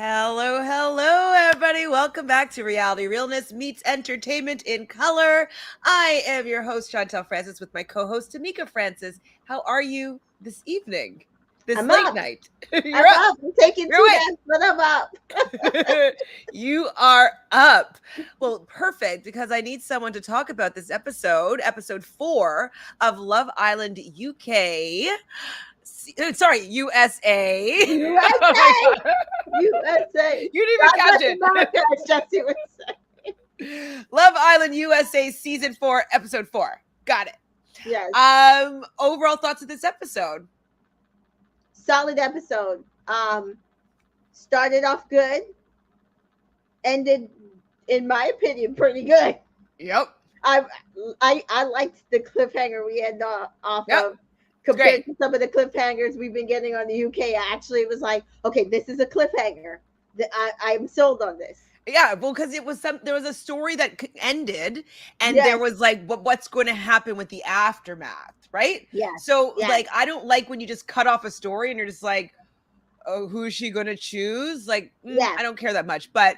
Hello, hello, everybody. Welcome back to Realness meets Entertainment in Color. I am your host, Francis, with my co-host, Tamika Francis. How are you this evening? This I'm late up. night. I'm up. I'm taking You're two awake. naps, but I'm up. You are up. Well, perfect, because I need someone to talk about this episode 4 of Love Island UK. Sorry, USA. Oh my USA. God. USA. You didn't even God catch bless it. America, as Jesse would say. Love Island USA season 4, episode 4. Got it. Yes. Overall thoughts of this episode. Solid episode. Started off good. Ended, in my opinion, pretty good. Yep. I liked the cliffhanger we had off Yep. of compared to some of the cliffhangers we've been getting on the UK. Actually, it was like, okay, this is a cliffhanger. I'm sold on this. Yeah, well, because there was a story that ended, and Yes. there was like, what's going to happen with the aftermath, right? Yes. So, Yes. like, I don't like when you just cut off a story and you're just like, oh, who is she going to choose? Like, Yes. I don't care that much, but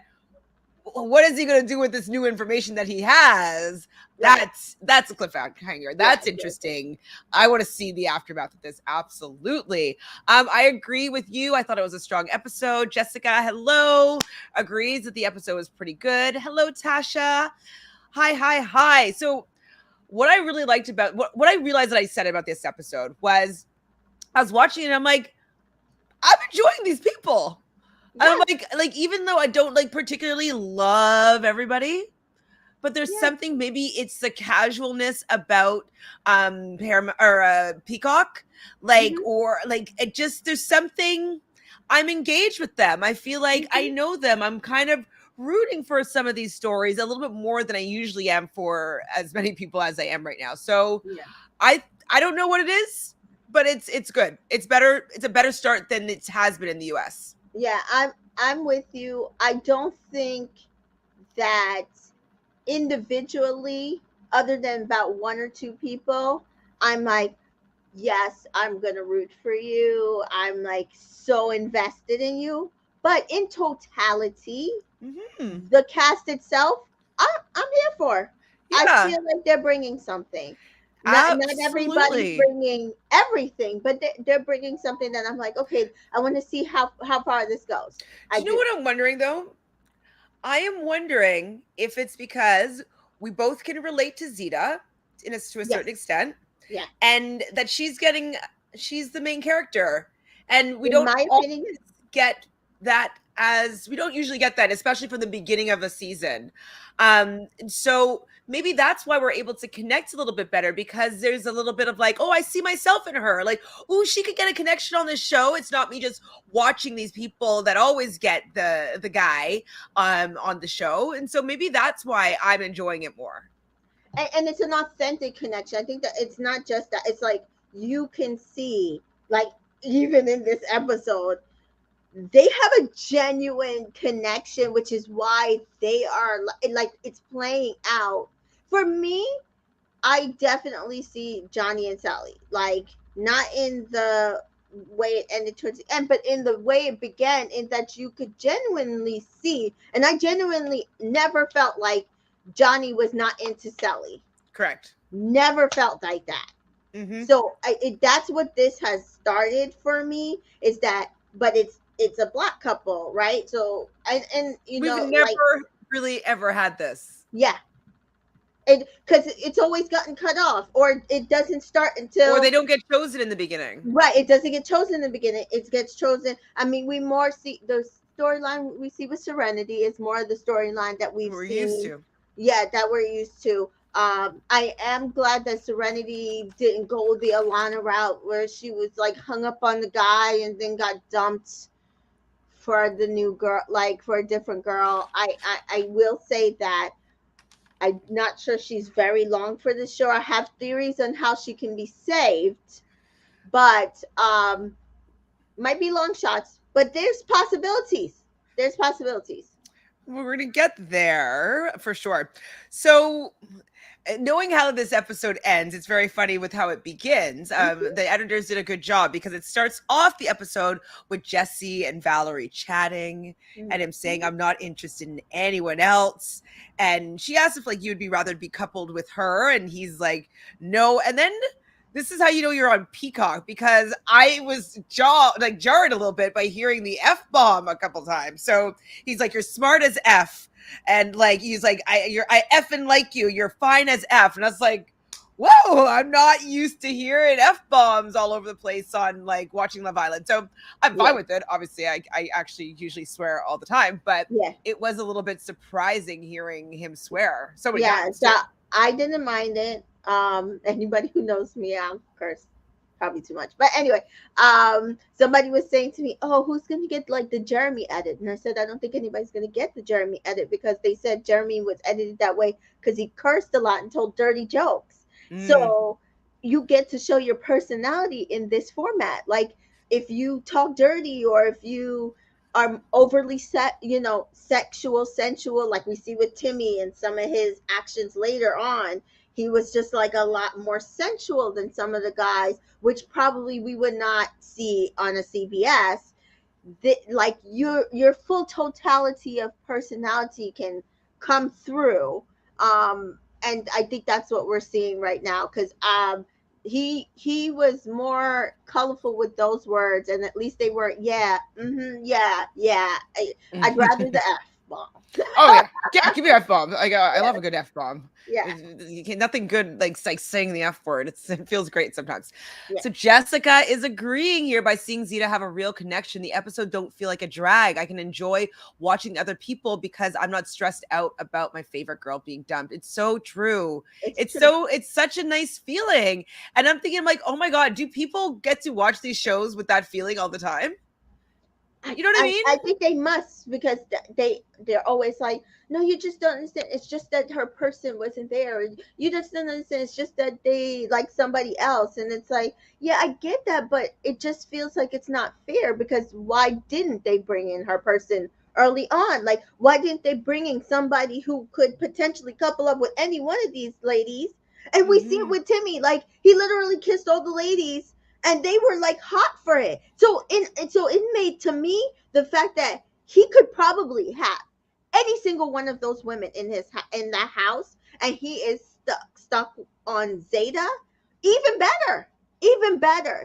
what is he going to do with this new information that he has? Right. That's a cliffhanger. That's interesting. I want to see the aftermath of this. Absolutely. I agree with you. I thought it was a strong episode. Jessica, hello, agrees that the episode was pretty good. Hello, Tasha. Hi. So what I really liked about what I realized that I said about this episode was I was watching it and I'm like, I'm enjoying these people. Yeah. I'm like, even though I don't like particularly love everybody, but there's something, maybe it's the casualness about Peacock, like, or like, it just, there's something, I'm engaged with them. I feel like I know them. I'm kind of rooting for some of these stories a little bit more than I usually am for as many people as I am right now. So I don't know what it is, but it's good. It's better. It's a better start than it has been in the US. Yeah, I'm with you. I don't think that individually, other than about one or two people, I'm like, yes, I'm gonna root for you. I'm like so invested in you. But in totality, the cast itself, I'm here for. Yeah. I feel like they're bringing something. Not everybody's bringing everything, but they're bringing something that I'm like, okay, I want to see how far this goes. Do you know what I'm wondering though? I am wondering if it's because we both can relate to Zeta to a certain extent. Yeah. And that she's the main character. And we In don't my opinion, get that we don't usually get that, especially from the beginning of a season. So maybe that's why we're able to connect a little bit better, because there's a little bit of like, oh, I see myself in her. Like, oh, she could get a connection on this show. It's not me just watching these people that always get the guy on the show. And so maybe that's why I'm enjoying it more. And it's an authentic connection. I think that it's not just that. It's like you can see, like, even in this episode, they have a genuine connection, which is why they are like, it's playing out. For me, I definitely see Johnny and Sally, like, not in the way it ended towards the end, but in the way it began, in that you could genuinely see, and I genuinely never felt like Johnny was not into Sally. Correct. Never felt like that. So that's what this has started for me, is that, but it's a Black couple, right? So and you know, we've never really ever had this. Yeah. Because it's always gotten cut off, or it doesn't start until, or they don't get chosen in the beginning. Right, it doesn't get chosen in the beginning. It gets chosen. I mean, we more see the storyline we see with Serenity is more of the storyline that we're used to. Yeah, that we're used to. I am glad that Serenity didn't go the Alana route, where she was like hung up on the guy and then got dumped for the new girl, like for a different girl. I will say that I'm not sure she's very long for the show. I have theories on how she can be saved, but might be long shots. But there's possibilities. There's possibilities. We're gonna get there for sure. So knowing how this episode ends, it's very funny with how it begins. The editors did a good job because it starts off the episode with Jesse and Valerie chatting and him saying, I'm not interested in anyone else. And she asks if like you'd be rather be coupled with her. And he's like, no. And then this is how you know you're on Peacock, because I was jarred a little bit by hearing the F bomb a couple times. So he's like, you're smart as F. And like he's like, I effing like you. You're fine as F. And I was like, whoa, I'm not used to hearing F bombs all over the place on like watching Love Island. So I'm fine with it. Obviously, I actually usually swear all the time, but it was a little bit surprising hearing him swear so many times. So I didn't mind it. Anybody who knows me, I'll curse probably too much, but anyway, somebody was saying to me, oh, who's gonna get like the Jeremy edit? And I said, I don't think anybody's gonna get the Jeremy edit, because they said Jeremy was edited that way because he cursed a lot and told dirty jokes. So you get to show your personality in this format. Like if you talk dirty, or if you are overly sexual, sensual, like we see with Timmy and some of his actions later on, he was just like a lot more sensual than some of the guys, which probably we would not see on a CBS. Like your full totality of personality can come through. And I think that's what we're seeing right now, because he was more colorful with those words, and at least they were I'd rather the F bomb. Oh yeah, give me F bomb. I love a good F bomb. Nothing good like saying the F word. It feels great sometimes. So Jessica is agreeing here by seeing Zeta have a real connection. The episode don't feel like a drag. I can enjoy watching other people because I'm not stressed out about my favorite girl being dumped. It's so true. It's such a nice feeling. And I'm thinking like, oh my God, do people get to watch these shows with that feeling all the time? You know what I mean? I think they must, because they're always like, no, you just don't understand. It's just that her person wasn't there. You just don't understand. It's just that they like somebody else. And it's like, yeah, I get that, but it just feels like it's not fair, because why didn't they bring in her person early on? Like, why didn't they bring in somebody who could potentially couple up with any one of these ladies? And we see it with Timmy. Like, he literally kissed all the ladies, and they were like hot for it. So it made, to me, the fact that he could probably have any single one of those women in that house, and he is stuck on Zeta, even better,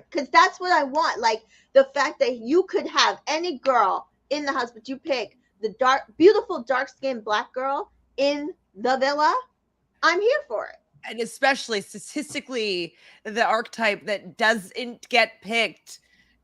because that's what I want. Like the fact that you could have any girl in the house, but you pick the beautiful dark skinned black girl in the villa. I'm here for it. And especially statistically, the archetype that doesn't get picked,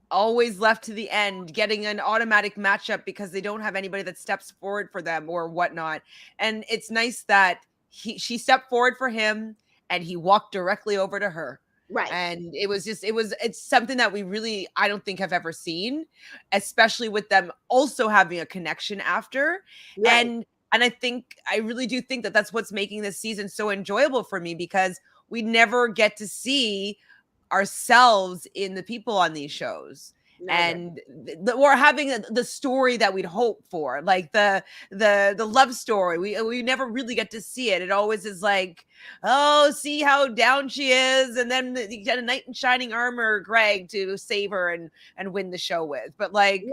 always left to the end, getting an automatic matchup because they don't have anybody that steps forward for them or whatnot. And it's nice that she stepped forward for him and he walked directly over to her. Right. And it's something that we really, I don't think have ever seen, especially with them also having a connection after. Right. And I really do think that that's what's making this season so enjoyable for me, because we never get to see ourselves in the people on these shows. And we're having the story that we'd hope for, like the love story. We never really get to see it. It always is like, oh, see how down she is, and then you get a knight in shining armor, Greg, to save her and win the show with. But like,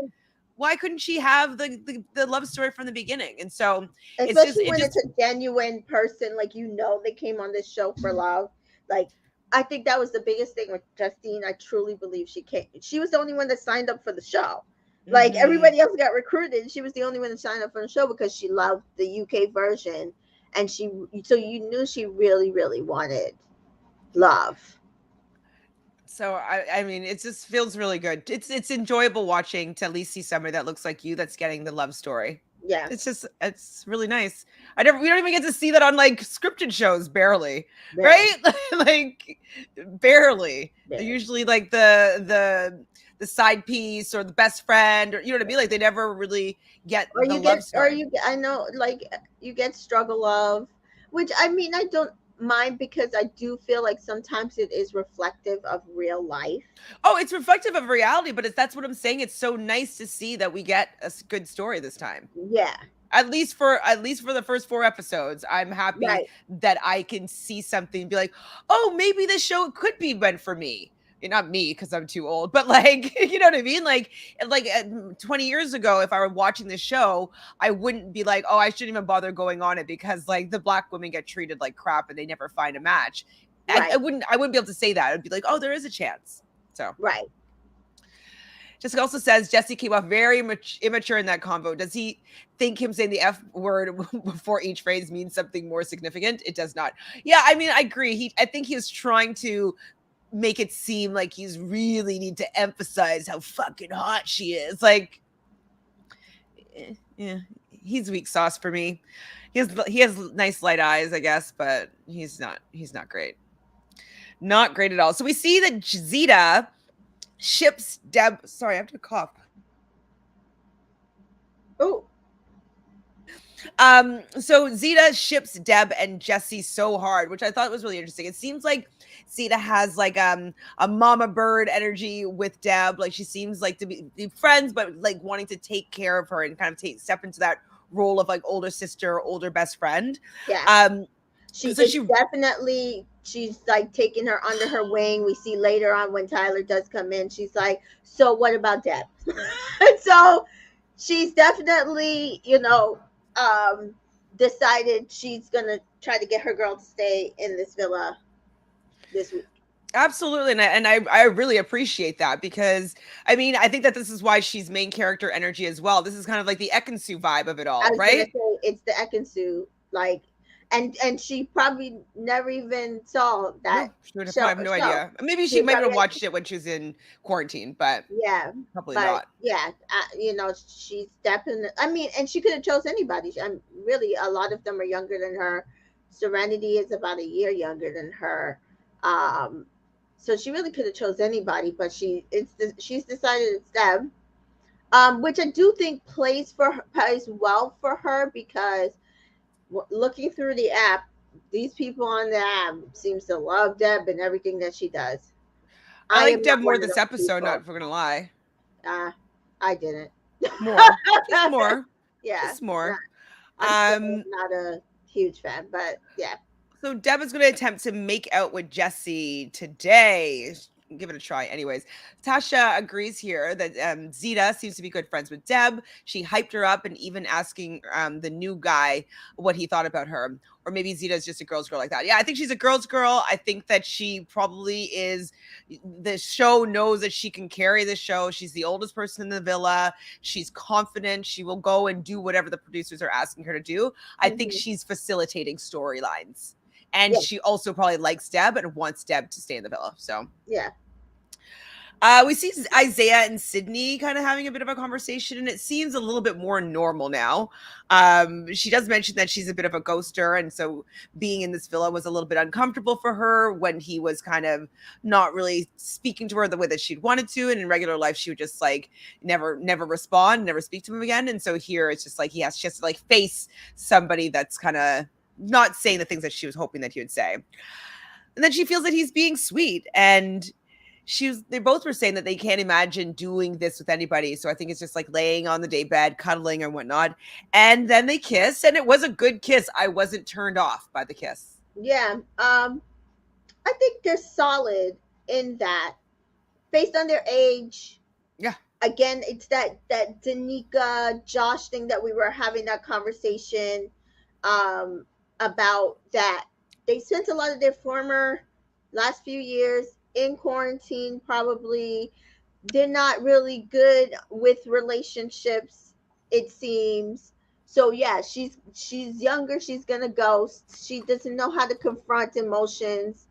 why couldn't she have the love story from the beginning? And so especially when it's a genuine person, like, they came on this show for love. Like, I think that was the biggest thing with Justine. I truly believe she was the only one that signed up for the show. Like, everybody else got recruited. She was the only one that signed up for the show because she loved the UK version. And so you knew she really, really wanted love. So I mean, it just feels really good. It's enjoyable watching to at least see somebody that looks like you that's getting the love story. Yeah, it's really nice. We don't even get to see that on like scripted shows, barely. Right? Like barely. They're usually like the side piece or the best friend, or you know what I mean. Like they never really get the love story. I know, like you get struggle love, which I mean I don't mind, because I do feel like sometimes it is reflective of real life. Oh, it's reflective of reality, but that's what I'm saying. It's so nice to see that we get a good story this time. Yeah. At least for the first 4 episodes, I'm happy Right, that I can see something and be like, "Oh, maybe this show could be meant for me." Not me because I'm too old, but like, you know what I mean? Like 20 years ago, if I were watching this show, I wouldn't be like, "Oh, I shouldn't even bother going on it because like the black women get treated like crap and they never find a match." I right, wouldn't be able to say that. I'd be like, "Oh, there is a chance." So right. Jessica also says Jesse came off very immature in that convo. Does he think him saying the F word before each phrase means something more significant? It does not. Yeah, I mean, I agree. I think he was trying to make it seem like he's really need to emphasize how fucking hot she is. Like, yeah, he's weak sauce for me. He has nice light eyes, I guess, but he's not great. Not great at all. So we see that Zeta ships Deb. Sorry, I have to cough. Oh, So Zeta ships Deb and Jesse so hard, which I thought was really interesting. It seems like Zeta has like a mama bird energy with Deb. Like she seems like to be friends, but like wanting to take care of her and kind of step into that role of like older sister, older best friend. yeah. Um, She so it's she definitely she's like taking her under her wing. We see later on when Tyler does come in, she's like, "So what about Deb?" So she's definitely, um, decided she's gonna try to get her girl to stay in this villa this week. Absolutely, and I really appreciate that because I mean I think that this is why she's main character energy as well. This is kind of like the Ekansu vibe of it I all, was gonna right? say it's the Ekansu, like, and she probably never even saw that No, she would have show. probably have no Show idea. Maybe she she might have probably watched it when she was in quarantine, but Yeah, probably but not. yeah, she's definitely. I mean, and she could have chose anybody. I'm really a lot of them are younger than her. Serenity is about a year younger than her, um, so she really could have chose anybody. But she's decided it's them, which I do think plays well for her because looking through the app, these people on the app seems to love Deb and everything that she does. I I like am Deb not more one of this those episode, not people. if we're gonna lie. Uh, I didn't. More. Just more. Yeah, Just more. I'm still Um not a huge fan, but yeah. So Deb is going to attempt to make out with Jesse today. Give it a try. Anyways, Tasha agrees here that Zeta seems to be good friends with Deb. She hyped her up and even asking the new guy what he thought about her. Or maybe Zeta is just a girl's girl like that. Yeah, I think she's a girl's girl. I think that she probably is. The show knows that she can carry the show. She's the oldest person in the villa. She's confident. She will go and do whatever the producers are asking her to do. I think Hmm. she's facilitating storylines. And Yeah, she also probably likes Deb and wants Deb to stay in the villa. So yeah, we see Isaiah and Sydney kind of having a bit of a conversation, and it seems a little bit more normal now. She does mention that she's a bit of a ghoster, and so being in this villa was a little bit uncomfortable for her when he was kind of not really speaking to her the way that she'd wanted to. And in regular life, she would just like never respond, never speak to him again. And so here it's just like she has to like face somebody that's kind of not saying the things that she was hoping that he would say. And then she feels that he's being sweet, and they both were saying that they can't imagine doing this with anybody. So I think it's just like laying on the day bed, cuddling and whatnot. And then they kiss, and it was a good kiss. I wasn't turned off by the kiss. yeah. I think they're solid in that, based on their age. Yeah. Again, it's that Danica Josh thing that we were having that conversation um, about, that they spent a lot of their former last few years in quarantine. Probably they're not really good with relationships, it seems. So yeah, she's younger, she's gonna ghost, she doesn't know how to confront emotions.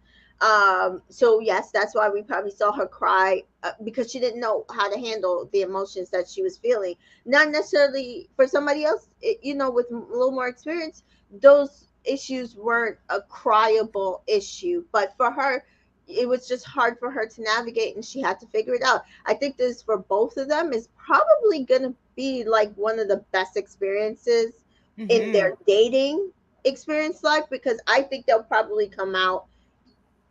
So yes, that's why we probably saw her cry, because she didn't know how to handle the emotions that she was feeling. Not necessarily for somebody else, with a little more experience, those issues weren't a cryable issue, but for her it was just hard for her to navigate, and she had to figure it out. I think this, for both of them, is probably going to be like one of the best experiences in Mm-hmm. their dating experience life, because I think they'll probably come out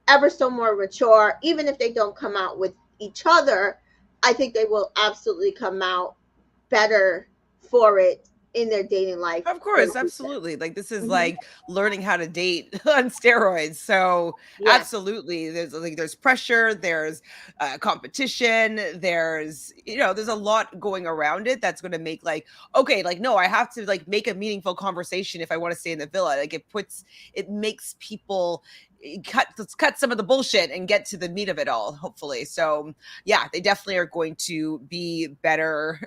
ever so more mature. Even if they don't come out with each other, I think they will absolutely come out better for it in their dating life. Of course, 100%. absolutely. Like this is Mhm. like learning how to date on steroids. So Yes. absolutely, there's pressure, there's competition, there's there's a lot going around it that's going to make like okay, like no, I have to like make a meaningful conversation if I want to stay in the villa. Like it makes people let's cut some of the bullshit and get to the meat of it all. Hopefully, so yeah, they definitely are going to be better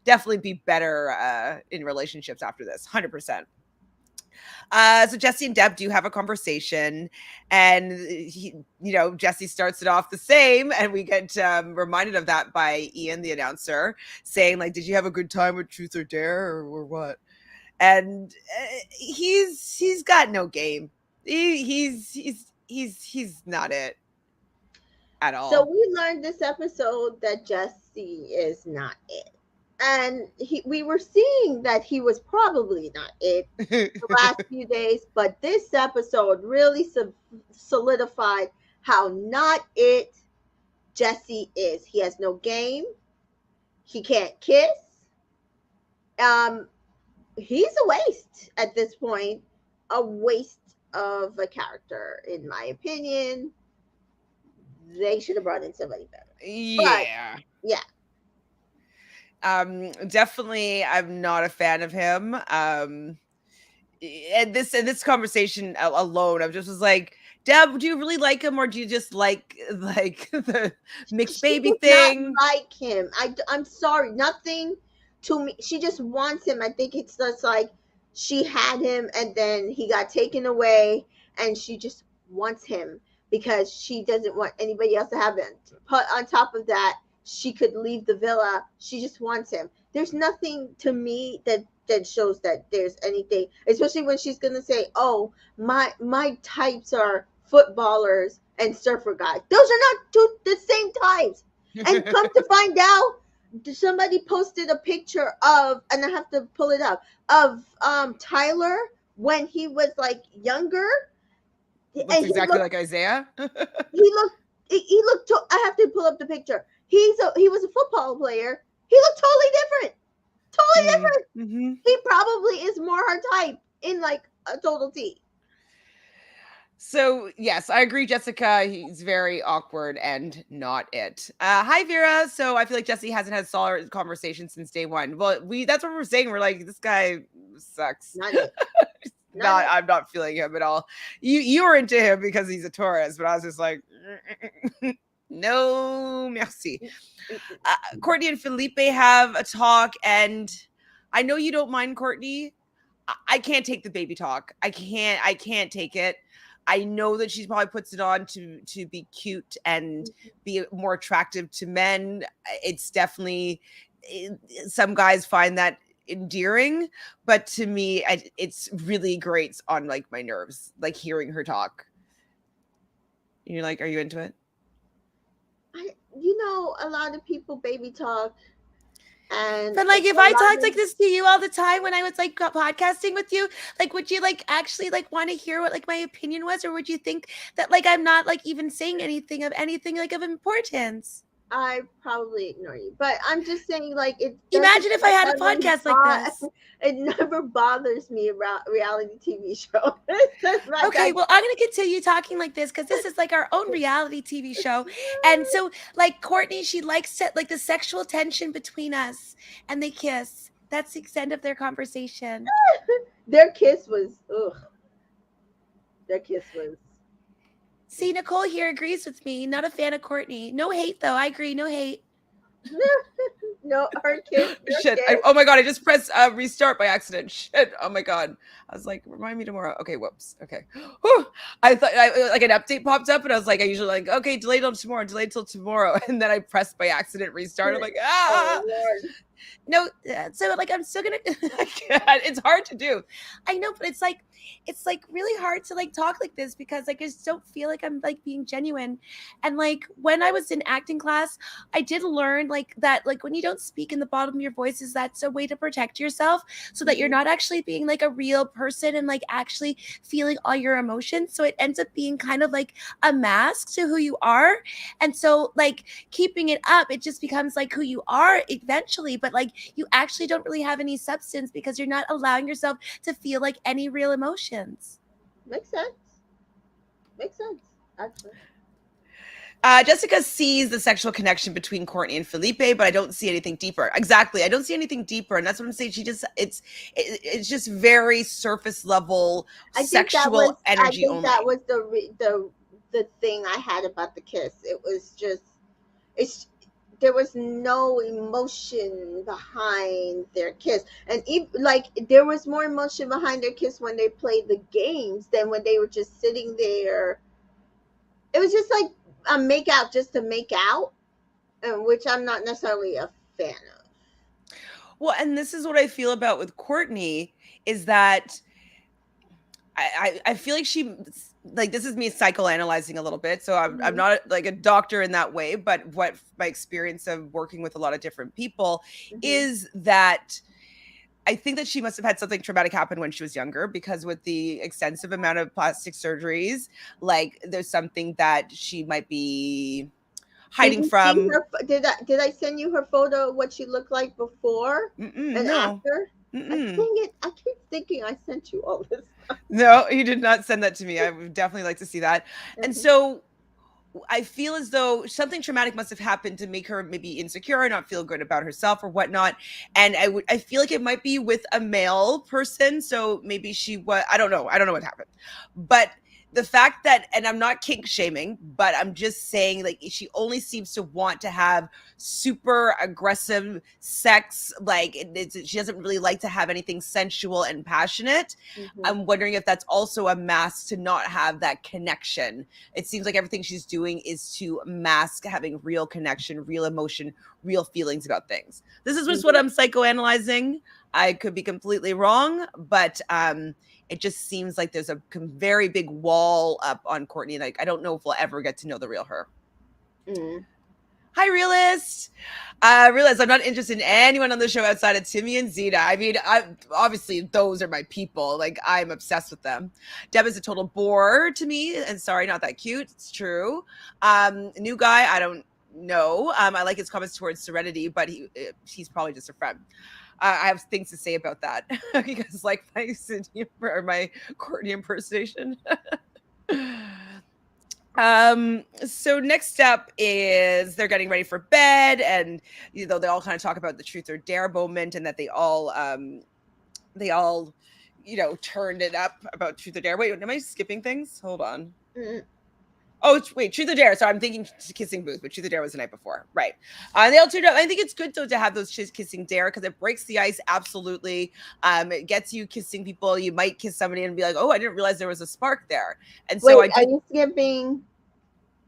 definitely be better in relationships after this 100%. So Jesse and Deb do have a conversation, and Jesse starts it off the same, and we get reminded of that by Ian, the announcer, saying like, "Did you have a good time with Truth or Dare, or what?" And he's got no game. He's not it at So all. we learned this episode that Jesse is not it. And we were seeing that he was probably not it the last few days, but this episode really solidified how not it Jesse is. He has no game. He can't kiss. Um, he's a waste at this point. A waste of a character, in my opinion. They should have brought in somebody better. But Yeah. yeah, Definitely I'm not a fan of him. And this conversation alone, I just was like, Deb, do you really like him, or do you just like the mixed she baby does not thing? like him. I'm sorry, nothing to me. She just wants him. I think it's just like she had him and then he got taken away, and she just wants him because she doesn't want anybody else to have him. But on top of that, she could leave the villa. She just wants him. There's nothing to me that shows that there's anything, especially when she's gonna say, "Oh, my types are footballers and surfer guys." Those are not the same types. And come to find out, somebody posted a picture of, and I have to pull it up, of Tyler when he was like younger, Looks and exactly like Isaiah. he looked. I have to pull up the picture. He was a football player. He looked totally different. Totally different. Mm-hmm. He probably is more her type in like a total T. So yes, I agree, Jessica. He's very awkward and not it. Hi, Vera. So I feel like Jesse hasn't had solid conversation since day one. Well, that's what we're saying. We're like, this guy sucks. Not it. Not it. I'm not feeling him at all. You were into him because he's a Taurus, but I was just like, no, merci. Courtney and Felipe have a talk, and I know you don't mind, Courtney. I can't take the baby talk. I can't take it. I know that she probably puts it on to be cute and be more attractive to men. It's definitely, some guys find that endearing, but to me, it's really grates on like my nerves, like hearing her talk. You're like, are you into it? A lot of people baby talk, and But like, if I talked like this to you all the time when I was like podcasting with you, like, would you like actually like want to hear what like my opinion was, or would you think that like I'm not like even saying anything like of importance? I probably ignore you, but I'm just saying, like, Imagine if I had a podcast like this. It never bothers me about reality TV show. Okay, well, I'm gonna continue talking like this because this is like our own reality TV show, and so like Courtney, she likes like the sexual tension between us, and they kiss. That's the extent of their conversation. Their kiss was ugh. Their kiss was. See, Nicole here agrees with me. Not a fan of Courtney. No hate, though. I agree. No hate. No, her kiss. Shit. Oh my God. I just pressed restart by accident. Shit. Oh my God. I was like, remind me tomorrow. Okay. Whoops. Okay. Whew. I thought like an update popped up and I was like, I usually like, okay, delayed till tomorrow. And then I pressed by accident restart. I'm like, Oh, Lord. No, so like I'm still gonna it's hard to do. I know, but it's like really hard to like talk like this because like I just don't feel like I'm like being genuine. And like when I was in acting class, I did learn like that like when you don't speak in the bottom of your voice, is that's a way to protect yourself so that you're not actually being like a real person and like actually feeling all your emotions. So it ends up being kind of like a mask to who you are. And so like keeping it up, it just becomes like who you are eventually. But like you actually don't really have any substance because you're not allowing yourself to feel like any real emotions. Makes sense. Makes sense. Actually. Jessica sees the sexual connection between Courtney and Felipe, but I don't see anything deeper. Exactly, I don't see anything deeper, and that's what I'm saying. It's just very surface level sexual I energy think that only. was the thing I had about the kiss. It was just it's there was no emotion behind their kiss, and even like there was more emotion behind their kiss when they played the games than when they were just sitting there. It was just like a make out just to make out, which I'm not necessarily a fan of. Well, and this is what I feel about with Courtney is that I feel like she like this is me psychoanalyzing a little bit. So I'm Mm-hmm. not like a doctor in that way, but what my experience of working with a lot of different people Mm-hmm. is that I think that she must have had something traumatic happen when she was younger because with the extensive amount of plastic surgeries, like there's something that she might be Did hiding you see from. her? Did I send you her photo of what she looked like before Mm-mm, and no. after? I Mm-mm. dang it! I keep thinking I sent you all this. No, you did not send that to me. I would definitely like to see that. And Mhm. so I feel as though something traumatic must have happened to make her maybe insecure or not feel good about herself or whatnot. And I feel like it might be with a male person. So maybe she was, I don't know what happened. But the fact that, and I'm not kink shaming, but I'm just saying like she only seems to want to have super aggressive sex. Like she doesn't really like to have anything sensual and passionate. Mhm. I'm wondering if that's also a mask to not have that connection. It seems like everything she's doing is to mask having real connection, real emotion, real feelings about things. This is just what Mhm. I'm psychoanalyzing. I could be completely wrong, but it just seems like there's a very big wall up on Courtney. Like I don't know if we'll ever get to know the real her. Mhm. Hi, realist. I realize I'm not interested in anyone on the show outside of Timmy and Zeta. I mean, obviously those are my people. Like I'm obsessed with them. Deb is a total bore to me, and sorry, not that cute. It's true. New guy, I don't know. I like his comments towards Serenity, but he's probably just a friend. I have things to say about that because, like my Sydney or my Courtney impersonation. So next up is they're getting ready for bed, and they all kind of talk about the truth or dare moment, and that they all turned it up about truth or dare. Wait, am I skipping things? Hold on. Mhm. Oh, wait, Truth or Dare. So I'm thinking Kissing Booth, but Truth or Dare was the night before. Right. They all turned up. I think it's good, though, to have those Kissing Dare because it breaks the ice. Absolutely. It gets you kissing people. You might kiss somebody and be like, oh, I didn't realize there was a spark there. And so Wait, I are do. you skipping?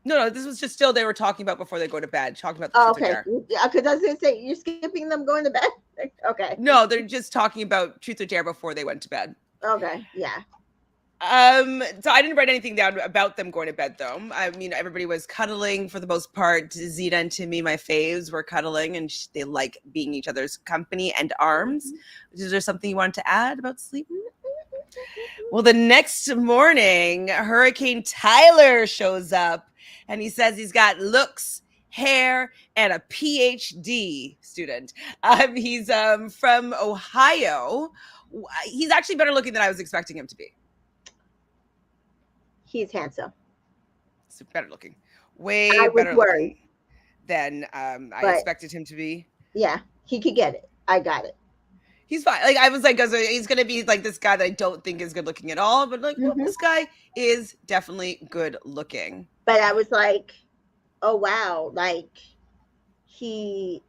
No, this was just still they were talking about before they go to bed, talking about the Oh, Truth or okay. Dare. Yeah, because I was gonna say you're skipping them going to bed. Okay. No, they're just talking about Truth or Dare before they went to bed. Okay. Yeah. So I didn't write anything down about them going to bed though. I mean, everybody was cuddling for the most part. Zeta and Timmy, my faves, were cuddling, and they like being each other's company and arms. Mhm. Is there something you wanted to add about sleep? Well, the next morning, Hurricane Tyler shows up, and he says he's got looks, hair, and a PhD student. He's from Ohio. He's actually better looking than I was expecting him to be. He's handsome. So better looking, way I was better worried, looking than I but expected him to be. yeah, he could get it. I got it. He's fine. Like I was like, he's gonna be like this guy that I don't think is good looking at all, but like, nope, Hmm. this guy is definitely good looking. But I was like, oh wow, like he,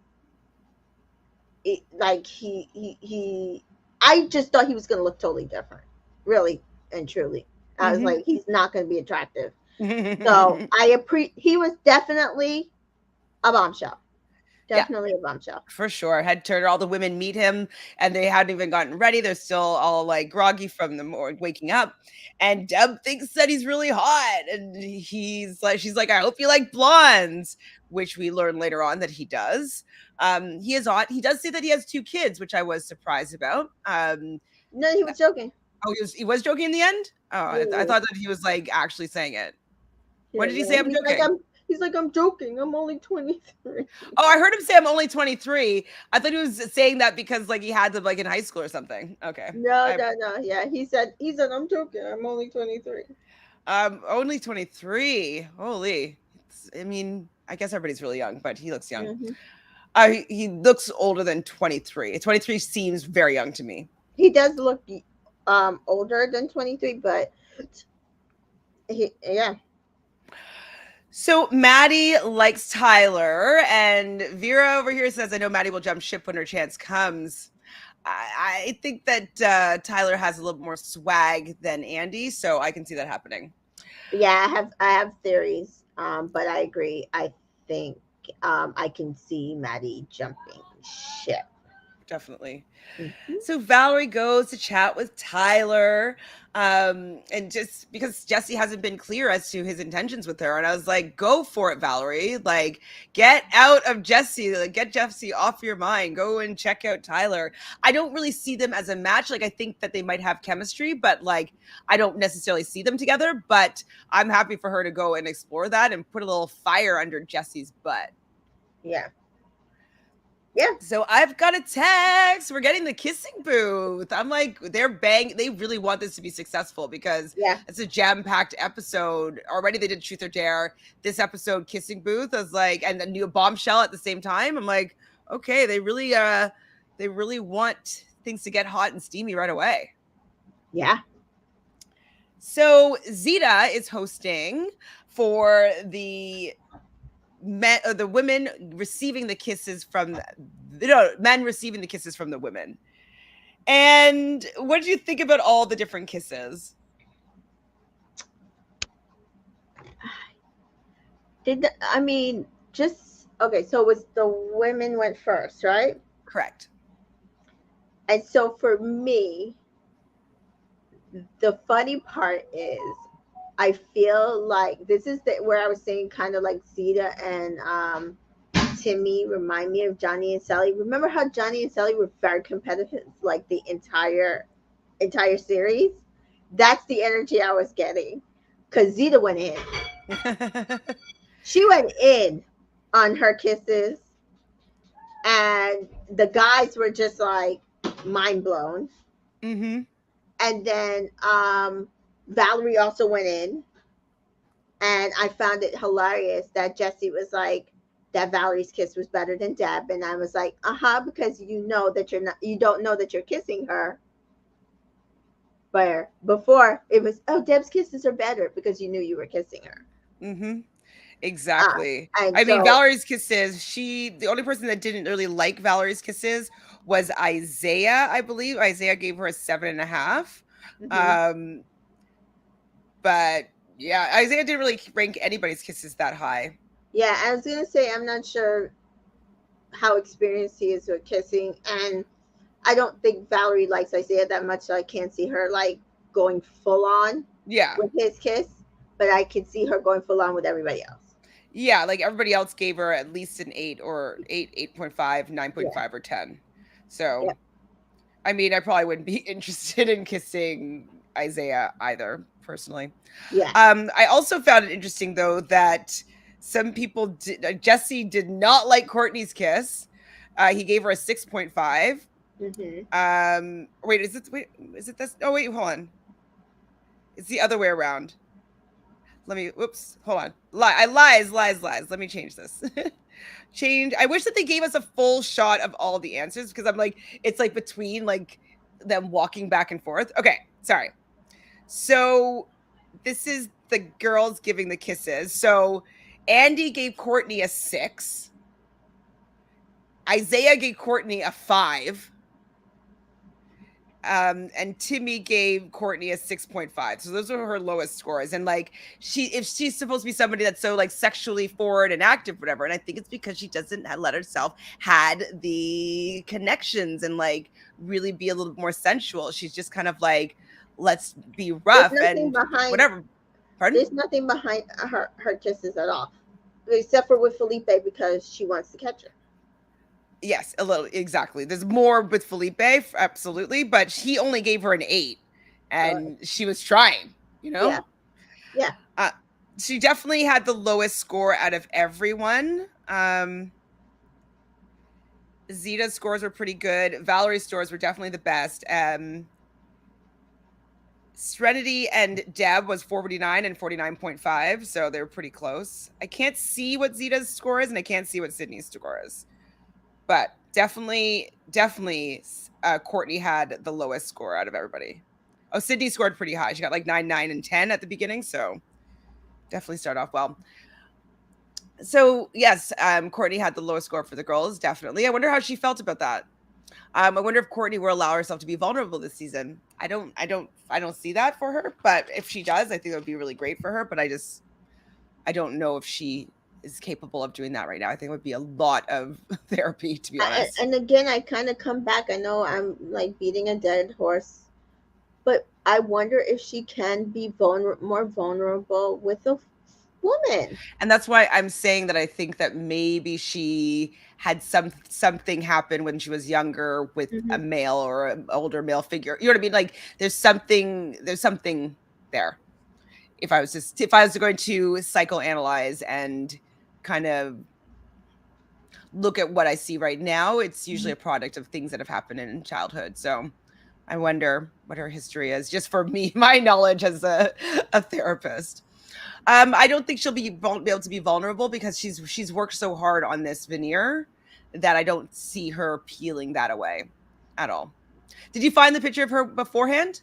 he. I just thought he was gonna look totally different, really and truly. I was Mm-hmm. like, he's not gonna be attractive. So he was definitely a bombshell. Yeah, Definitely a bombshell. for sure. Had Turner, all the women meet him, and they hadn't even gotten ready. They're still all like groggy from the waking up. And Deb thinks that he's really hot, and she's like, I hope you like blondes, which we learn later on that he does. He is hot. He does say that he has 2 kids, which I was surprised about. No, he was joking. Oh, he was joking in the end. Oh, I Yeah, thought that he was like actually saying it. When did he say I'm he's like, joking? He's like, I'm joking. I'm only 23. Oh, I heard him say I'm only 23. I thought he was saying that because like he had to like in high school or something. Okay. No, no, no. Yeah, he said, I'm joking. I'm only 23. Only 23. Holy. I mean, I guess everybody's really young, but he looks young. Hmm. He looks older than 23. 23 seems very young to me. He does look older than 23, but yeah. So Maddie likes Tyler, and Vera over here says, I know Maddie will jump ship when her chance comes. I think that Tyler has a little more swag than Andy, so I can see that happening. Yeah, I have theories, but I agree. I think I can see Maddie jumping ship. Definitely. Mhm. So Valerie goes to chat with Tyler. And just because Jesse hasn't been clear as to his intentions with her. And I was like, go for it, Valerie. Like, get out of Jesse. Like, get Jesse off your mind. Go and check out Tyler. I don't really see them as a match. Like, I think that they might have chemistry, but like, I don't necessarily see them together. But I'm happy for her to go and explore that and put a little fire under Jesse's butt. Yeah. Yeah. So I've got a text. We're getting the kissing booth. I'm like, they're They really want this to be successful because Yeah. it's a jam-packed episode. Already they did Truth or Dare. This episode, kissing booth, is like, and the new Bombshell at the same time. I'm like, okay, they really want things to get hot and steamy right away. Yeah. So Zeta is hosting for the women receiving the kisses from men receiving the kisses from the women. And what did you think about all the different kisses? I mean, just okay, so it was the women went first, right? Correct. And so for me, the funny part is I feel like this is where I was saying kind of like Zeta and Timmy remind me of Johnny and Sally. Remember how Johnny and Sally were very competitive like the entire series? That's the energy I was getting because Zeta went in. She went in on her kisses, and the guys were just like mind blown. Mm-hmm. And then Valerie also went in, and I found it hilarious that Jesse was like that Valerie's kiss was better than Deb, and I was like, because you don't know that you're kissing her. Where before it was, oh, Deb's kisses are better because you knew you were kissing her. Mm-hmm. Exactly. And I mean, so, Valerie's kisses, the only person that didn't really like Valerie's kisses was Isaiah, I believe. Isaiah gave her a 7.5. mhm. But yeah, Isaiah didn't really rank anybody's kisses that high. Yeah, I was gonna say I'm not sure how experienced he is with kissing, and I don't think Valerie likes Isaiah that much, so I can't see her like going full on Yeah. with his kiss, but I can see her going full on with everybody else. Yeah, like everybody else gave her at least an 8 or 8, 8.5, 9.5, Yeah. or 10. So, Yeah. I mean, I probably wouldn't be interested in kissing Isaiah either, personally. Yeah. I also found it interesting, though, that some people, Jesse did not like Courtney's kiss. He gave her a 6.5. Wait, is it this? Oh, wait, hold on. It's the other way around. Hold on. Lies. Let me change this. I wish that they gave us a full shot of all the answers because I'm like, it's like between like them walking back and forth. Okay, sorry. So this is the girls giving the kisses. So Andy gave Courtney a 6. Isaiah gave Courtney a 5. And Timmy gave Courtney a 6.5. So those are her lowest scores. And like if she's supposed to be somebody that's so like sexually forward and active, whatever. And I think it's because she doesn't let herself had the connections and like really be a little bit more sensual. She's just kind of like, let's be rough and whatever. Pardon? There's nothing behind her kisses at all, except for with Felipe because she wants to catch her. Yes, a little, exactly. There's more with Felipe, absolutely, but he only gave her an 8, and she was trying, you know? Yeah. She definitely had the lowest score out of everyone. Zeta's scores were pretty good. Valerie's scores were definitely the best. Serenity and Deb was 49 and 49.5, so they're pretty close. I can't see what Zeta's score is, and I can't see what Sydney's score is. But definitely, Courtney had the lowest score out of everybody. Oh, Sydney scored pretty high. She got like 9, 9, and 10 at the beginning, so definitely start off well. So yes, Courtney had the lowest score for the girls, definitely. I wonder how she felt about that. I wonder if Courtney will allow herself to be vulnerable this season. I don't see that for her, but if she does, I think it would be really great for her. But I don't know if she is capable of doing that right now. I think it would be a lot of therapy, to be honest. And again, I kind of come back. I know I'm like beating a dead horse, but I wonder if she can be more vulnerable with a woman. And that's why I'm saying that I think that maybe she had something happen when she was younger with a Mm-hmm. male or an older male figure. You know what I mean? Like there's something there. If I was going to psychoanalyze and kind of look at what I see right now, it's usually a product of things that have happened in childhood. So I wonder what her history is, just for me, my knowledge as a therapist. I don't think she'll be able to be vulnerable because she's worked so hard on this veneer that I don't see her peeling that away at all. Did you find the picture of her beforehand?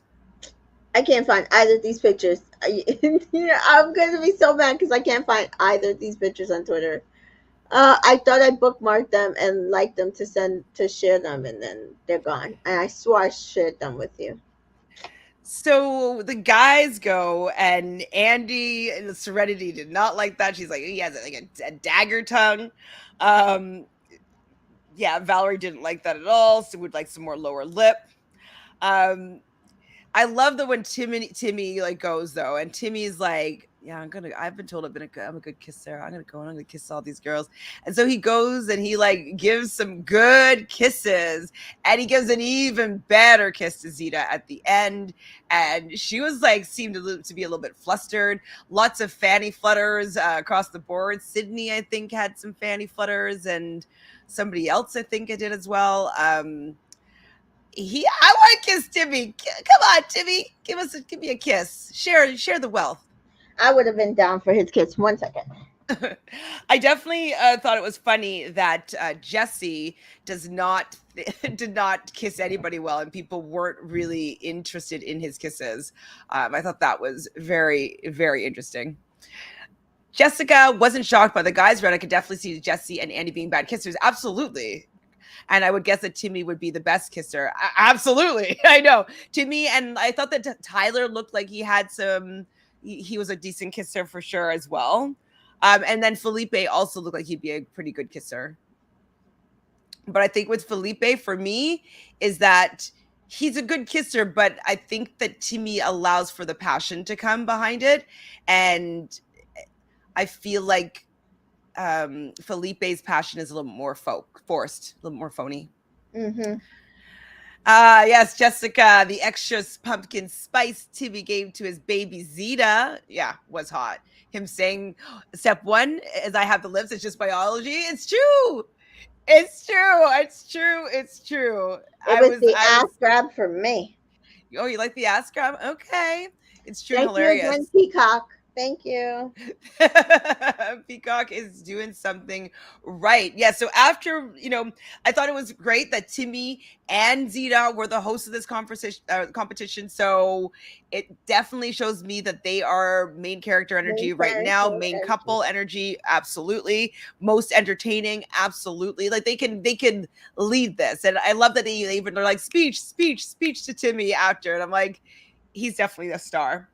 I can't find either of these pictures. I'm gonna be so mad because I can't find either of these pictures on Twitter. I thought I bookmarked them and liked them to share them, and then they're gone. And I swore I shared them with you. So the guys go, and Andy and Serenity did not like that. She's like, he has like a dagger tongue. Yeah, Valerie didn't like that at all. So would like some more lower lip. Um, I love that when Timmy like goes though, and Timmy's like, "Yeah, I've been told I'm a good kisser. I'm gonna go and I'm gonna kiss all these girls." And so he goes and he like gives some good kisses, and he gives an even better kiss to Zeta at the end. And she was like, seemed to be a little bit flustered. Lots of fanny flutters across the board. Sydney, I think, had some fanny flutters, and somebody else, I think, it did as well. I want to kiss Timmy. Come on, Timmy, give me a kiss. Share the wealth. I would have been down for his kiss. 1 second. I definitely thought it was funny that Jesse did not kiss anybody well, and people weren't really interested in his kisses. I thought that was very, very interesting. Jessica wasn't shocked by the guys, but I could definitely see Jesse and Andy being bad kissers. Absolutely. And I would guess that Timmy would be the best kisser. Absolutely. I know. Timmy, and I thought that Tyler looked like he had he was a decent kisser for sure as well. And then Felipe also looked like he'd be a pretty good kisser. But I think with Felipe, for me, is that he's a good kisser, but I think that Timmy allows for the passion to come behind it. And I feel like Felipe's passion is a little more forced, a little more phony. Mm-hmm. Yes, Jessica, the extra pumpkin spice Timmy gave to his baby Zeta, yeah, was hot. Him saying, "Step one is I have the lips. It's just biology." It's true. It's true. It's true. It's true. It was the ass grab for me. Oh, you like the ass grab? Okay, it's true and Thank you again, hilarious. Peacock. Thank you. Peacock is doing something right. Yeah. So after, I thought it was great that Timmy and Zeta were the hosts of this competition. So it definitely shows me that they are main character energy right now, main couple energy. Absolutely. Most entertaining. Absolutely. Like they can lead this. And I love that they even are like speech to Timmy after. And I'm like, he's definitely a star.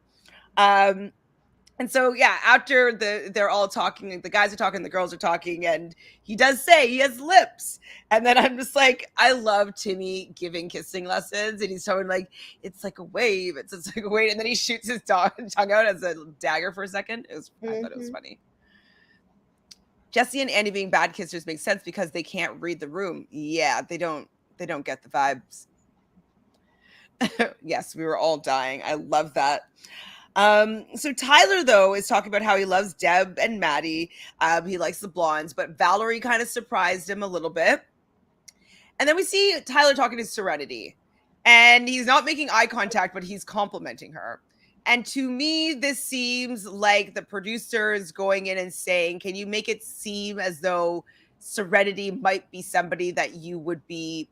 And so, yeah, after they're all talking, the guys are talking, the girls are talking, and he does say he has lips. And then I'm just like, I love Timmy giving kissing lessons, and he's telling like, it's like a wave, it's like a wave, and then he shoots his tongue out as a dagger for a second. I thought it was funny. Jesse and Andy being bad kissers makes sense because they can't read the room. Yeah, they don't get the vibes. Yes, we were all dying. I love that. So Tyler, though, is talking about how he loves Deb and Maddie. He likes the blondes, but Valerie kind of surprised him a little bit. And then we see Tyler talking to Serenity, and he's not making eye contact, but he's complimenting her. And to me, this seems like the producers going in and saying, can you make it seem as though Serenity might be somebody that you would be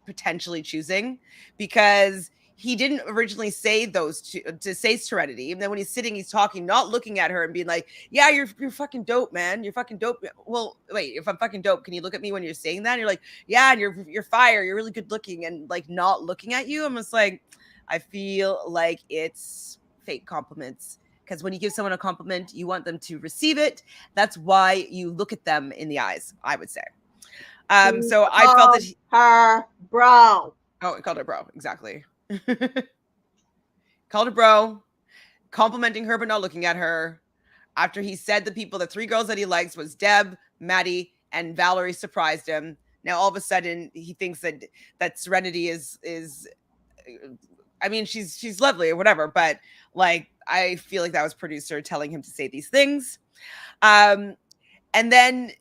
potentially choosing? Because he didn't originally say those to say Serenity. And then when he's sitting, he's talking, not looking at her and being like, yeah, you're fucking dope, man. You're fucking dope. Well, wait, if I'm fucking dope, can you look at me when you're saying that? And you're like, yeah, and you're fire. You're really good looking, and like not looking at you. I'm just like, I feel like it's fake compliments. Because when you give someone a compliment, you want them to receive it. That's why you look at them in the eyes, I would say. So I felt that her bro. Oh, it called her bro. Exactly. Called her bro, complimenting her but not looking at her. After he said the 3 girls that he likes was Deb, Maddie, and Valerie, surprised him. Now all of a sudden he thinks that Serenity is I mean, she's lovely or whatever, but like I feel like that was producer telling him to say these things. And then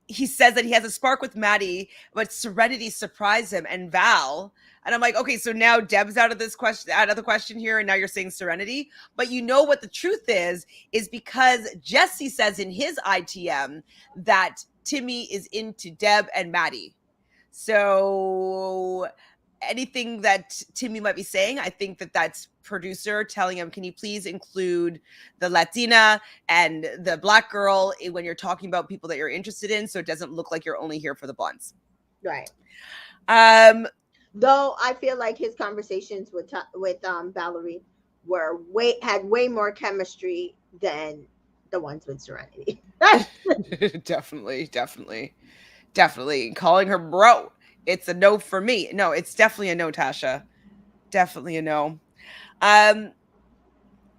he says that he has a spark with Maddie, but Serenity surprised him and Val. And I'm like, okay, so now Deb's out of the question here, and now you're saying Serenity. But you know what the truth is because Jesse says in his ITM that Timmy is into Deb and Maddie. So anything that Timmy might be saying, I think that's producer telling him, can you please include the Latina and the Black girl when you're talking about people that you're interested in, so it doesn't look like you're only here for the blondes. Right. Though I feel like his conversations with Valerie had way more chemistry than the ones with Serenity. Definitely. Calling her bro. It's a no for me. No, it's definitely a no, Tasha. Definitely a no.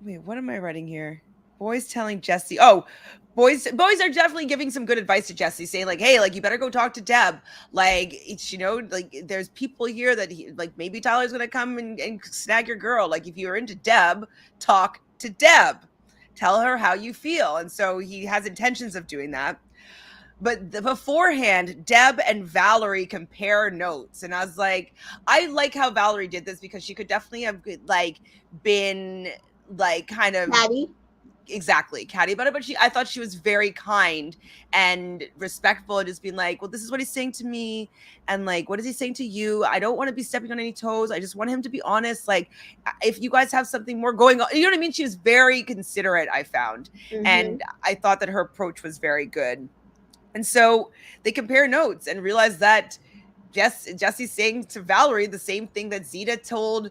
Wait, what am I writing here? Boys telling Jesse. Oh, boys are definitely giving some good advice to Jesse, saying like, hey, like you better go talk to Deb. Like, it's, like there's people here that like maybe Tyler's gonna come and snag your girl. Like if you're into Deb, talk to Deb. Tell her how you feel. And so he has intentions of doing that. But beforehand, Deb and Valerie compare notes. And I was like, I like how Valerie did this because she could definitely have like been like kind of catty. Exactly, catty about it. But I thought she was very kind and respectful and just being like, well, this is what he's saying to me. And like, what is he saying to you? I don't want to be stepping on any toes. I just want him to be honest. Like, if you guys have something more going on, you know what I mean? She was very considerate, I found. Mm-hmm. And I thought that her approach was very good. And so they compare notes and realize that Jesse's saying to Valerie the same thing that Zeta told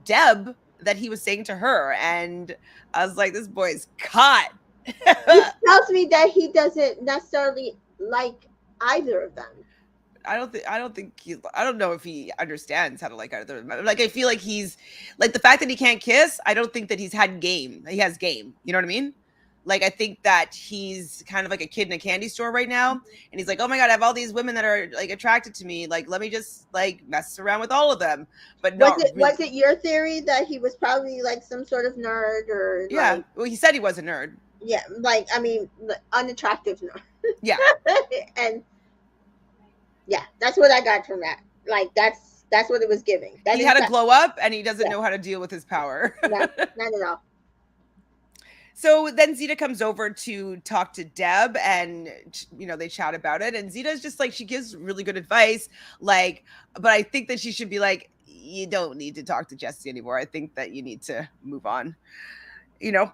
Deb that he was saying to her. And I was like, this boy's caught. It tells me that he doesn't necessarily like either of them. I don't know if he understands how to like either of them. Like, I feel like he's like the fact that he can't kiss. I don't think that he has game. You know what I mean? Like, I think that he's kind of like a kid in a candy store right now. And he's like, oh my God, I have all these women that are like attracted to me. Like, let me just like mess around with all of them. But was it your theory that he was probably like some sort of nerd or yeah. Like, well, he said he was a nerd. Yeah. Like, I mean, unattractive nerd. Yeah. And yeah, that's what I got from that. Like, that's what it was giving. He had a glow up and he doesn't know how to deal with his power. No, not at all. So then Zeta comes over to talk to Deb and, they chat about it. And Zeta's just like, she gives really good advice. Like, but I think that she should be like, you don't need to talk to Jesse anymore. I think that you need to move on,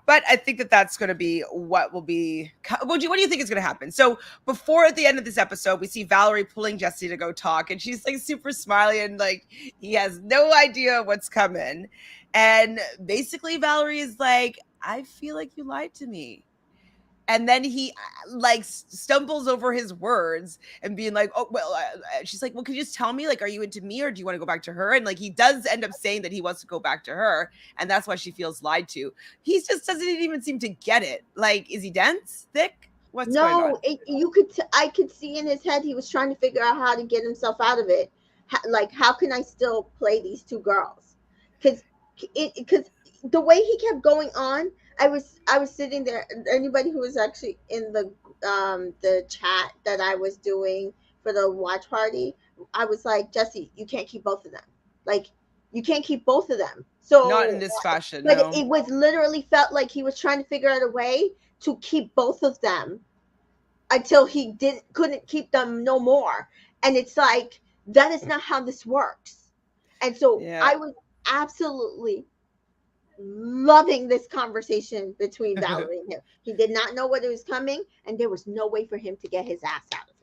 but I think that that's going to be what will be. What do you think is going to happen? So before at the end of this episode, we see Valerie pulling Jesse to go talk and she's like super smiley and like, he has no idea what's coming. And basically Valerie is like, I feel like you lied to me. And then he like stumbles over his words and being like, oh, well, she's like, well, can you just tell me, like, are you into me or do you want to go back to her? And like, he does end up saying that he wants to go back to her. And that's why she feels lied to. He just doesn't even seem to get it. Like, is he dense, thick? What's going on? I could see in his head, he was trying to figure out how to get himself out of it. Like, how can I still play these two girls? Because the way he kept going on, I was sitting there. Anybody who was actually in the chat that I was doing for the watch party, I was like, Jesse, you can't keep both of them. Like, you can't keep both of them. Not in So, this fashion, but no. it was literally felt like he was trying to figure out a way to keep both of them until he didn't couldn't keep them no more. And it's like, that is not how this works. And so Yeah. I was absolutely loving this conversation between Valerie and him. He did not know what was coming, and there was no way for him to get his ass out of it.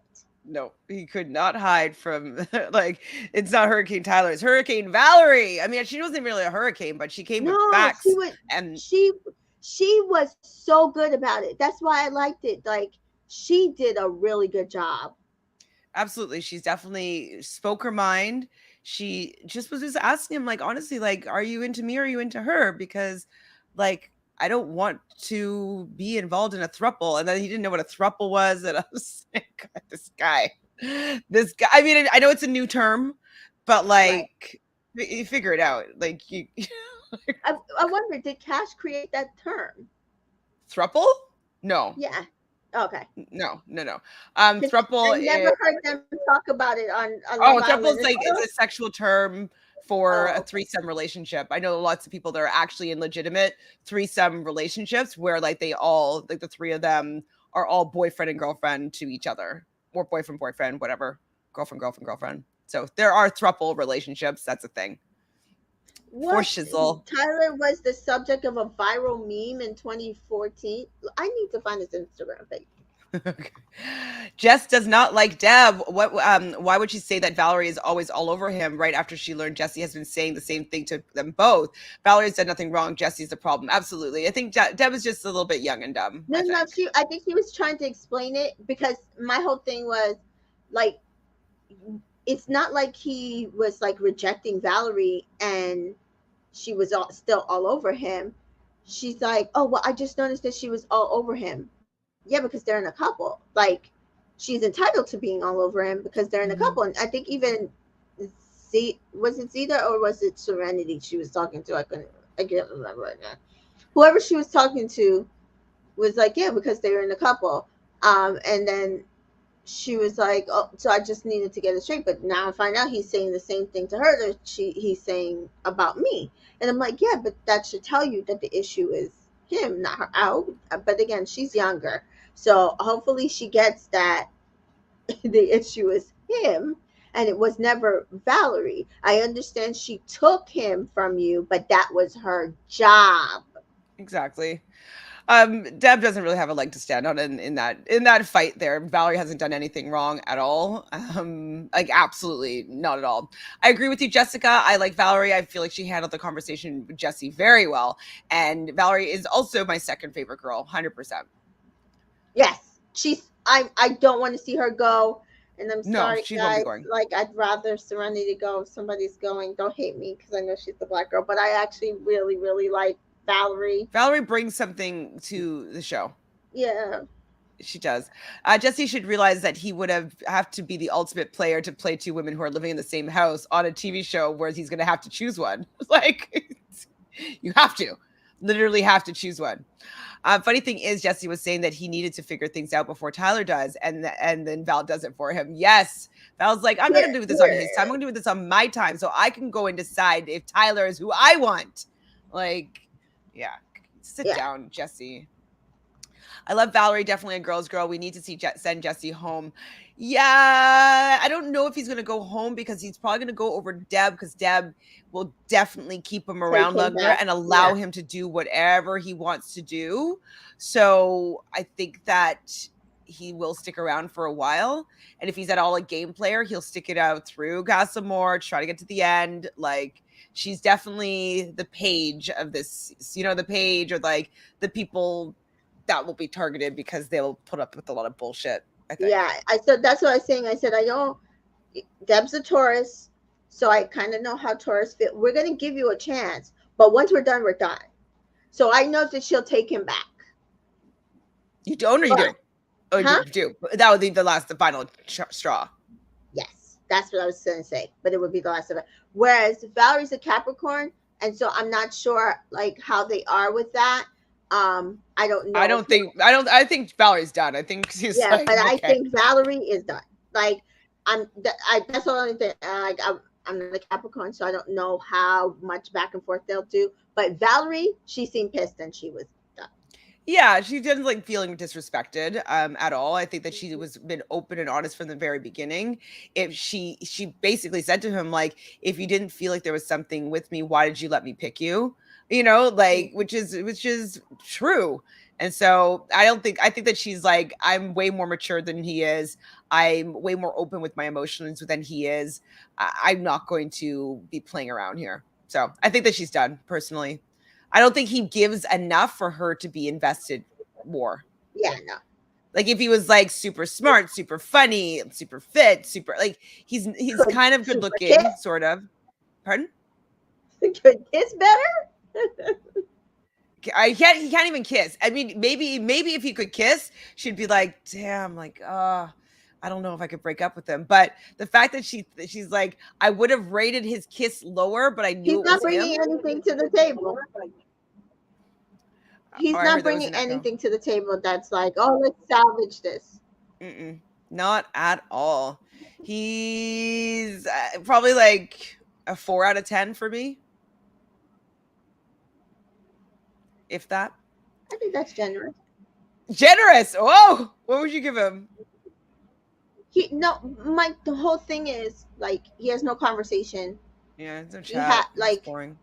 No, he could not hide from like it's not Hurricane Tyler, it's Hurricane Valerie. I mean, she wasn't really a hurricane, but she came with No, facts and she was so good about it. That's why I liked it. Like, she did a really good job. absolutely, she's definitely spoke her mind. She just was just asking him, like, honestly, like, are you into me or are you into her? Because, like, I don't want to be involved in a thruple. And then he didn't know what a thruple was. And I was like, God, this guy. I mean, I know it's a new term, but Right. like, you figure it out. Like, you I wonder, did Cash create that term? thruple? No, Yeah. Okay. no. Because Thruple I is, never heard them talk about it on Love oh, Island. thruple is It's like, like, it's a sexual term for oh, a okay. threesome relationship. I know lots of people that are actually in legitimate threesome relationships where like they all, like the three of them are all boyfriend and girlfriend to each other, or boyfriend, whatever, girlfriend. So there are thruple relationships. That's a thing. For What? shizzle. Tyler was the subject of a viral meme in 2014. I need to find his Instagram page. Jess does not like Deb. Why would she say that Valerie is always all over him right after she learned Jesse has been saying the same thing to them both? Valerie said nothing wrong. Jesse's the problem. Absolutely. I think Deb is just a little bit young and dumb, No, I no, think. I think he was trying to explain it, because my whole thing was like, it's not like he was like rejecting Valerie and she was still all over him. She's like, oh, well, I just noticed that she was all over him. Yeah, because they're in a couple. Like, she's entitled to being all over him because they're in a couple. Mhm. And I think even was it Zeta or was it Serenity she was talking to? I can't remember right now. Whoever she was talking to was like, yeah, because they were in a couple. And then she was like, oh, so I just needed to get it straight. But now I find out he's saying the same thing to her that he's saying about me. And I'm like, yeah, but that should tell you that the issue is him, not her. Out. But again, she's younger. So hopefully she gets that the issue is him and it was never Valerie. I understand she took him from you, but that was her job. Exactly. Deb doesn't really have a leg to stand on in that fight there. Valerie hasn't done anything wrong at all. Like absolutely not at all. I agree with you, Jessica. I like Valerie. I feel like she handled the conversation with Jesse very well. And Valerie is also my second favorite girl, 100%. Yes, I don't want to see her go. And I'm No, sorry, she won't be guys. going. Like, I'd rather Serenity go if somebody's going. Don't hate me because I know she's the black girl, but I actually really, really like Valerie. Valerie brings something to the show. Yeah. She does. Jesse should realize that he would have to be the ultimate player to play two women who are living in the same house on a TV show where he's going to have to choose one. Like, you have to literally have to choose one. Funny thing is, Jesse was saying that he needed to figure things out before Tyler does, and then Val does it for him. Yes, Val's like, I'm not Yeah. going to do this on his time. I'm going to do this on my time, so I can go and decide if Tyler is who I want. Like, yeah, sit Yeah. down, Jesse. I love Valerie, definitely a girl's girl. We need to see send Jesse home. Yeah, I don't know if he's going to go home because he's probably going to go over Deb because Deb will definitely keep him Take around him longer back. and allow Yeah. him to do whatever he wants to do. So I think that he will stick around for a while. And if he's at all a game player, he'll stick it out through Gasamore, try to get to the end. Like, she's definitely the page of this, the page or like the people that will be targeted because they'll put up with a lot of bullshit, I think. Yeah. I said that's what I was saying. I said, I know Deb's a Taurus, so I kind of know how Taurus feel. We're gonna give you a chance, but once we're done, we're done. So I know that she'll take him back. You don't or you But do? Oh, you huh? do. That would be the final straw. Yes, that's what I was gonna say. But it would be the last of it. Whereas Valerie's a Capricorn, and so I'm not sure like how they are with that. I don't know. I think Valerie's done. I think she's Yeah, like, but I okay. think Valerie is done. Like that's the only thing. Like I'm not a Capricorn, so I don't know how much back and forth they'll do. But Valerie, she seemed pissed and she was done. Yeah, she didn't like feeling disrespected at all. I think that she was been open and honest from the very beginning. If she basically said to him like, if you didn't feel like there was something with me, why did you let me pick you? You know, like which is true. And so I think that she's like, I'm way more mature than he is. I'm way more open with my emotions than he is. I'm not going to be playing around here. So I think that she's done personally. I don't think he gives enough for her to be invested more. Yeah, no. Like if he was like super smart, super funny, super fit, super like he's Could kind of good Super looking, Kiss? sort of. Pardon? Could Kiss better? He can't even kiss. I mean, maybe if he could kiss, she'd be like, damn, like, I don't know if I could break up with him. But the fact that she's like, I would have rated his kiss lower, but I knew He's it not was bringing him. anything to the table. He's Oh, I not heard there was bringing an echo. anything to the table that's like, oh, let's salvage this. Mm-mm, not at all. He's probably like a 4 out of 10 for me, if that. I think that's generous. Generous. Oh, what would you give him? He no, Mike. The whole thing is like he has no conversation. Yeah, it's no He had chat. It's just like boring.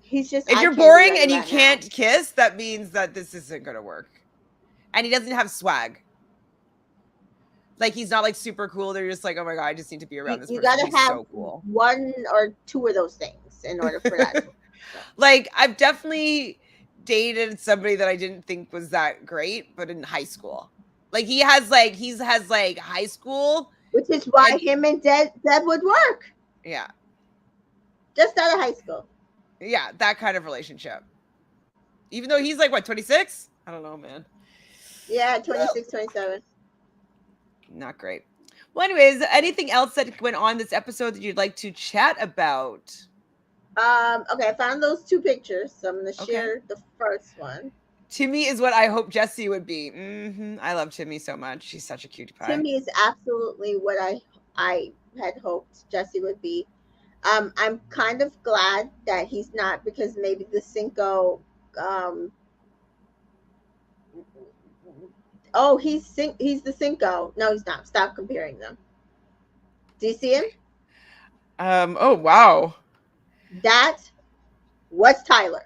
he's just If eye you're candy boring right and you about now. can't kiss, that means that this isn't gonna work. And he doesn't have swag. Like he's not like super cool. They're just like, oh my god, I just need to be around this You person. gotta He's have so cool. one or two of those things in order for that. Like I've definitely dated somebody that I didn't think was that great, but in high school. Like he has like high school. Which is why And him and Deb would work. yeah. Just out of high school. Yeah, that kind of relationship. Even though he's like what, 26? I don't know, man. Yeah, 26, 27. Not great. Well, anyways, anything else that went on this episode that you'd like to chat about? Okay, I found those two pictures, so I'm gonna Okay. share the first one. Timmy is what I hope Jessie would be. I love Timmy so much. She's such a cutie pie. Timmy is absolutely what I had hoped Jesse would be. I'm kind of glad that he's not, because maybe the Cinco. Oh, he's the Cinco. No, he's not. Stop comparing them. Do you see him? Oh wow. That was Tyler.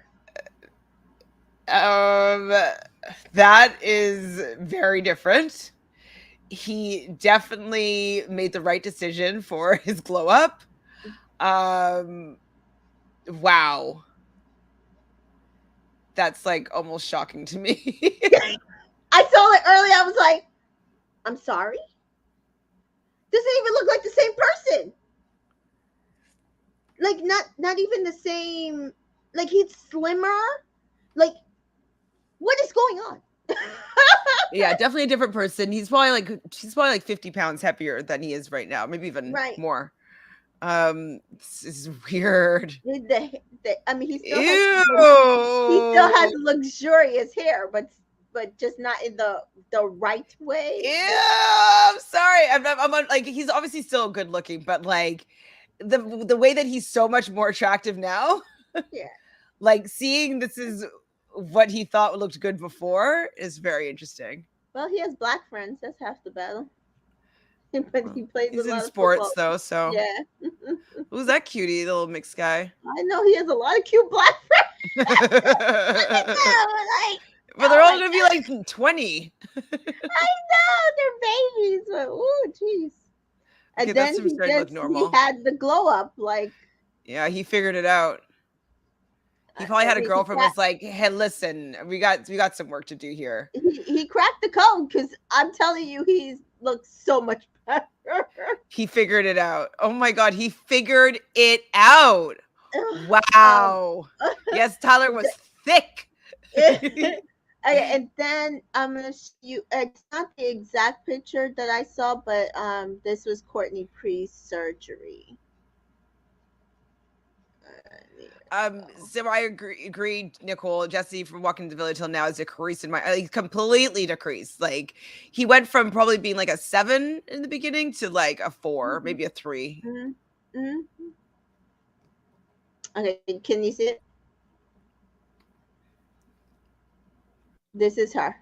That is very different. He definitely made the right decision for his glow up. Wow. That's like almost shocking to me. I saw it earlier. I was like, I'm sorry? Doesn't even look like the same person. Like not even the same. Like he's slimmer. Like what is going on? Yeah, definitely a different person. He's probably like 50 pounds heavier than he is right now, maybe even more. This is weird. I mean, he still Ew. has luxurious hair, but just not in the right way. Ew, I'm sorry. I'm like, he's obviously still good looking, but like the way that he's so much more attractive now. Yeah. Like seeing this is what he thought looked good before is very interesting. Well, he has black friends. That's half the battle. But he plays He's a lot in of sports football. though, so yeah. Who's that cutie, the little mixed guy? I know he has a lot of cute black friends. But they're all gonna be like 20. I know they're babies, but oh jeez. And Okay, then starting to look normal. he had the glow up, like yeah, he figured it out. He probably had a girlfriend was like, "Hey, listen, we got some work to do here." He cracked the code, because I'm telling you, he looks so much better. He figured it out. Oh my god, he figured it out. Wow. Yes, Tyler was thick. And then I'm gonna show you. It's not the exact picture that I saw, but this was Courtney pre-surgery. So I agree, Nicole. Jesse from Walking to the Village till now is decreased in my, he's completely decreased. Like he went from probably being like a 7 in the beginning to like a 4, maybe a 3. Mm-hmm. Mm-hmm. Okay, can you see it? This is her.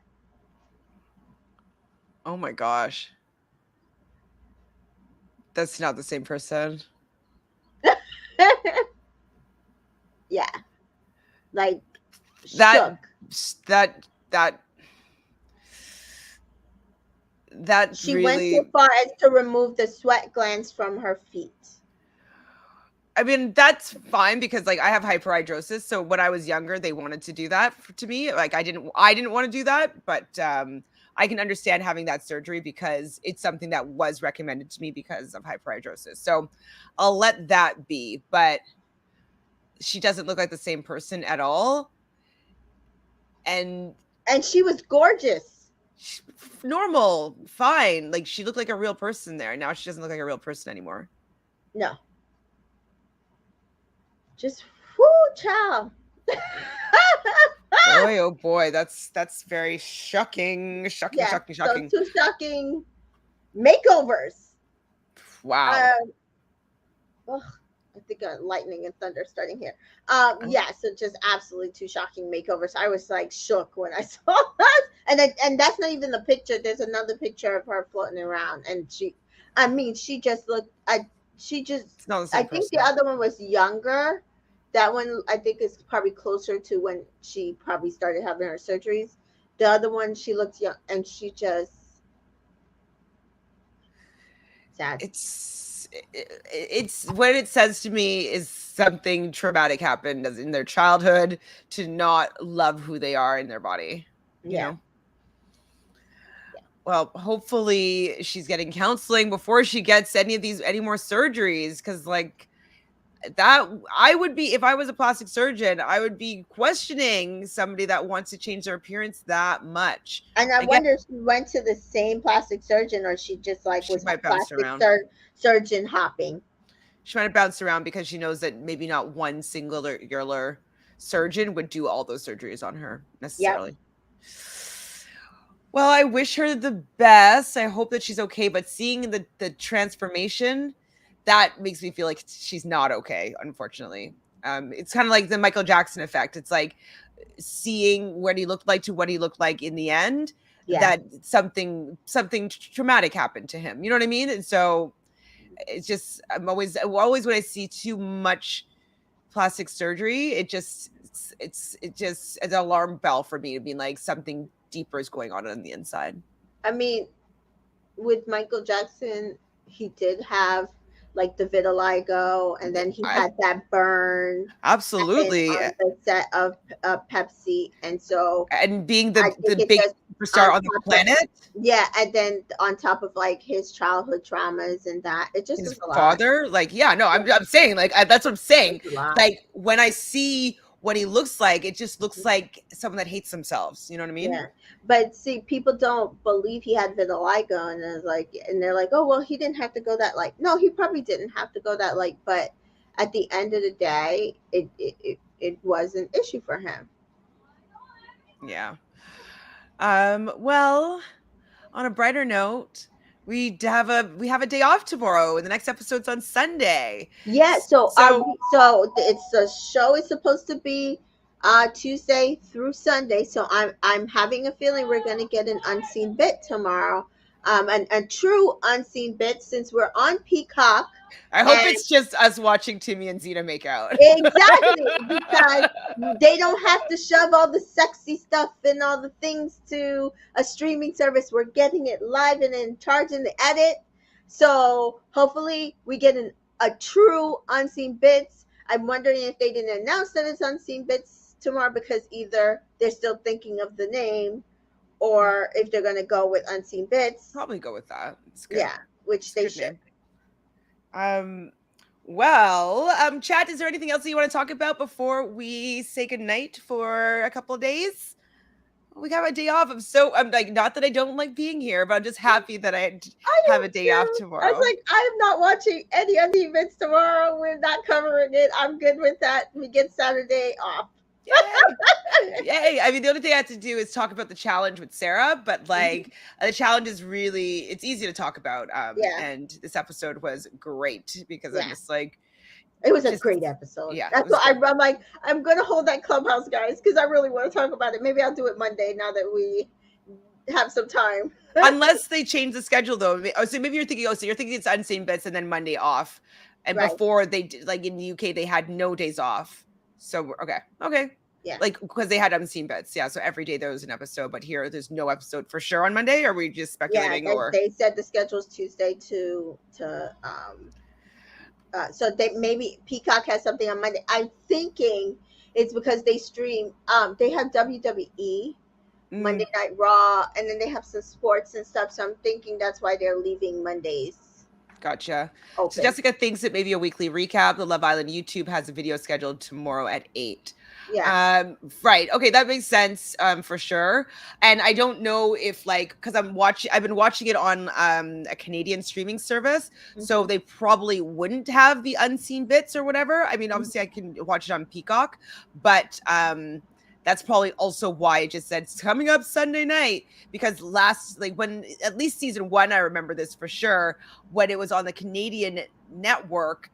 Oh my gosh, that's not the same person. Yeah, like That shook. that that that She went so really. far as to remove the sweat glands from her feet. I mean, that's fine because like I have hyperhidrosis. So when I was younger, they wanted to do that to me. Like I didn't want to do that, but I can understand having that surgery because it's something that was recommended to me because of hyperhidrosis. So I'll let that be. But she doesn't look like the same person at all. And And she was gorgeous. she, normal, fine. Like she looked like a real person there. Now she doesn't look like a real person anymore. No, just whoo, child. Boy, oh boy, that's very shocking, shocking, Yeah, shocking, so shocking. two shocking makeovers. Wow. Uh, ugh, I think lightning and thunder starting here. Oh, Yeah, so just absolutely two shocking makeovers. I was like shook when I saw that, and that's not even the picture. There's another picture of her floating around, and I mean, she just looked. She just. it's not the I same think the person. other one was younger. That one I think is probably closer to when she probably started having her surgeries. The other one, she looks young, and she just sad. It's what it says to me is something traumatic happened as in their childhood to not love who they are in their body, you Yeah, know? Well, hopefully she's getting counseling before she gets any more surgeries cuz like that I would be if I was a plastic surgeon, I would be questioning somebody that wants to change their appearance that much. and I I guess wonder if she went to the same plastic surgeon or she just like she was might bounce plastic around. surgeon hopping. She might have bounced around because she knows that maybe not one singular surgeon would do all those surgeries on her Yep. necessarily. Well, I wish her the best. I hope that she's okay, but seeing the transformation, that makes me feel like she's not okay, unfortunately. It's kind of like the Michael Jackson effect. It's like seeing what he looked like to what he looked like in the end, Yeah. that something traumatic happened to him. You know what I mean? And so it's just I'm always when I see too much plastic surgery, it's an alarm bell for me to be like something deeper is going on the inside. I mean, with Michael Jackson, he did have like the vitiligo and then he I had that burn and absolutely on the set of Pepsi. And so and being I the think it big just superstar on on the top of, planet, yeah, and then on top of like his childhood traumas and that, it just his was a lot. father, like yeah, no, Yeah, I'm saying like that's what I'm it saying. was a lot. Like when I see what he looks like, it just looks like someone that hates themselves. You know what I mean? Yeah, but see, people don't believe he had vitiligo, and it's like, and they're like, oh well, he didn't have to go that light. No, he probably didn't have to go that light, but at the end of the day, it was an issue for him. Yeah. Well, on a brighter note, we have a day off tomorrow, and the next episode's on Sunday. Yeah, so are So we? So it's the show is supposed to be Tuesday through Sunday. So I'm having a feeling we're gonna get an unseen bit tomorrow, and a true unseen bit since we're on Peacock. I hope And it's just us watching Timmy and Zeta make out. exactly, because they don't have to shove all the sexy stuff and all the things to a streaming service. We're getting it live and in charge in the edit. So hopefully we get a true unseen bits. I'm wondering if they didn't announce that it's unseen bits tomorrow because either they're still thinking of the name or if they're going to go with unseen bits. Probably go with that. It's good. Yeah, which It's a they good should. name. Well, chat, is there anything else that you want to talk about before we say goodnight for a couple of days? we got a day off. I'm like, not that I don't like being here, but I'm just happy that I I have am a day off too. I was tomorrow. like, I'm not watching any of the events tomorrow. We're not covering it. I'm good with that. We get Saturday off. Yay. Yay. I mean, the only thing I have to do is talk about the challenge with Sarah, but Mhm. like the challenge is really, it's easy to talk about. Yeah, And this episode was great because I'm yeah. just like, It was a just, great episode. yeah, it That's was what good. I'm like. I'm gonna hold that Clubhouse, guys, because I really want to talk about it. Maybe I'll do it Monday now that we have some time. Unless they change the schedule though. Oh, so maybe you're thinking, oh, so you're thinking it's unseen bits and then Monday off. And Right. before they did, like in the UK, they had no days off. So okay, okay. Yeah. Like because they had unseen bits, yeah. So every day there was an episode, but here there's no episode for sure on Monday. Are we just Yeah. speculating, They, or they said the schedule's Tuesday to so they maybe Peacock has something on Monday. I'm thinking it's because they stream. They have WWE mm, Monday Night Raw, and then they have some sports and stuff. So I'm thinking that's why they're leaving Mondays gotcha? So open. Jessica thinks that maybe a weekly recap. The Love Island YouTube has a video scheduled tomorrow at 8. Yeah. Right. Okay, that makes sense for sure. And I don't know if like cuz I've been watching it on a Canadian streaming service, so Hmm. they probably wouldn't have the unseen bits or whatever. I mean, obviously I can watch it on Peacock, but that's probably also why it just said it's coming up Sunday night because like when at least season 1 I remember this for sure when it was on the Canadian network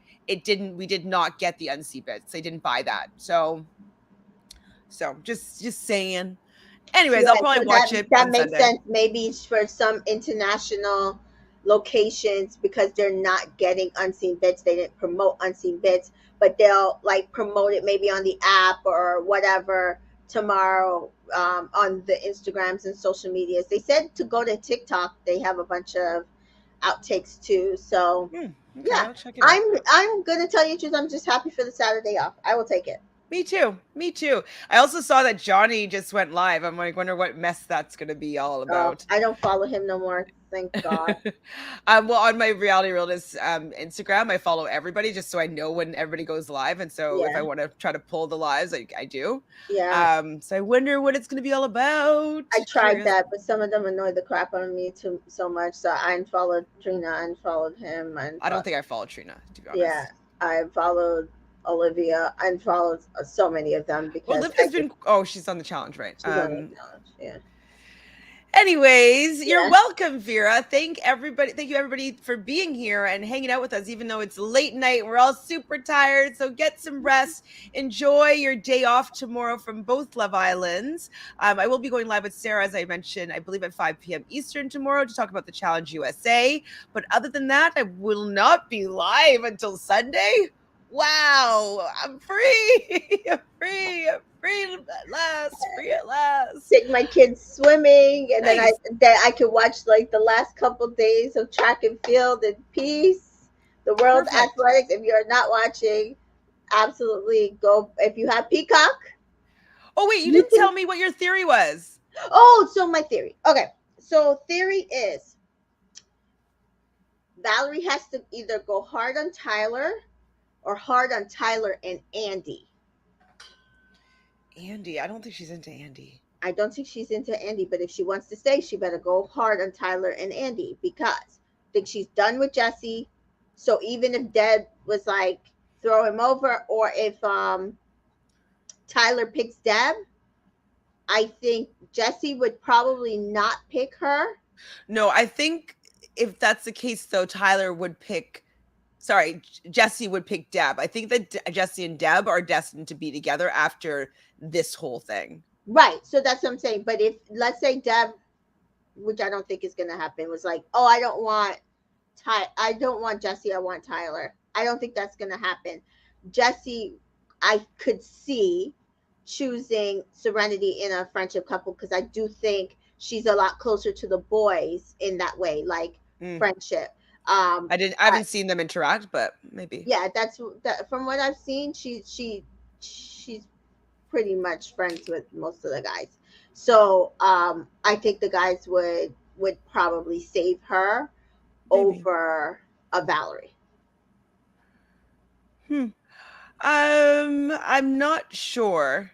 we did not get the unseen bits. They didn't buy that. So just saying. Anyways, I'll Yeah, probably so watch it that on makes Sunday. sense. Maybe it's for some international locations because they're not getting unseen bits. They didn't promote unseen bits, but they'll like promote it maybe on the app or whatever tomorrow on the Instagrams and social medias. They said to go to TikTok. They have a bunch of outtakes too. So Okay, yeah, I'll check it out. I'm gonna tell you the truth. I'm just happy for the Saturday off. I will take it. Me too. Me too. I also saw that Johnny just went live. I'm like, wonder what mess that's gonna be all about. I don't follow him no more. Thank God. Well, on my Reality Realness Instagram, I follow everybody just so I know when everybody goes live, and so if I Yeah. want to try to pull the lives, I do. Yeah, So I wonder what it's going to be all about. I tried Curious. that, but some of them annoyed the crap out of me too so much. So I unfollowed Trina, unfollowed him, I don't and think I follow Trina, to be yeah, honest. I followed Olivia, unfollowed so many of them Well, because Liv I has just been. Oh, she's on the challenge, right? she's on the challenge. Yeah, Anyways, you're yeah, welcome, Vera. Thank you everybody for being here and hanging out with us, even though it's late night. We're all super tired. So get some rest. Enjoy your day off tomorrow from both Love Islands. I will be going live with Sarah, as I mentioned, I believe at 5 p.m. Eastern tomorrow to talk about the Challenge USA. But other than that, I will not be live until Sunday. Wow, I'm free. I'm free. I'm free at last. Free at last. take my kids swimming, and Nice. then I can watch like the last couple days of track and field in peace. The World Perfect. Athletics. If you're not watching, absolutely go. If you have Peacock, Oh wait, you you didn't can. tell me what your theory was. Oh, so my theory. Okay, so theory is Valerie has to either go hard on Tyler or hard on Tyler and Andy. Andy, I don't think she's into Andy. I don't think she's into Andy, but if she wants to stay, she better go hard on Tyler and Andy because I think she's done with Jesse. So even if Deb was like throw him over, or if Tyler picks Deb, I think Jesse would probably not pick her. No, I think if that's the case, though, Tyler would pick. Sorry, Jesse would pick Deb. I think that Jesse and Deb are destined to be together after this whole thing. Right. So that's what I'm saying. But if let's say Deb, which I don't think is gonna happen, was like, oh, I don't want Jesse, I want Tyler. I don't think that's gonna happen. Jesse, I could see choosing Serenity in a friendship couple because I do think she's a lot closer to the boys in that way, like Mm. friendship. I haven't seen them interact, but maybe. Yeah, that's that. From what I've seen, she's pretty much friends with most of the guys. So I think the guys would probably save her Maybe. over a Valerie. Hmm. I'm not sure.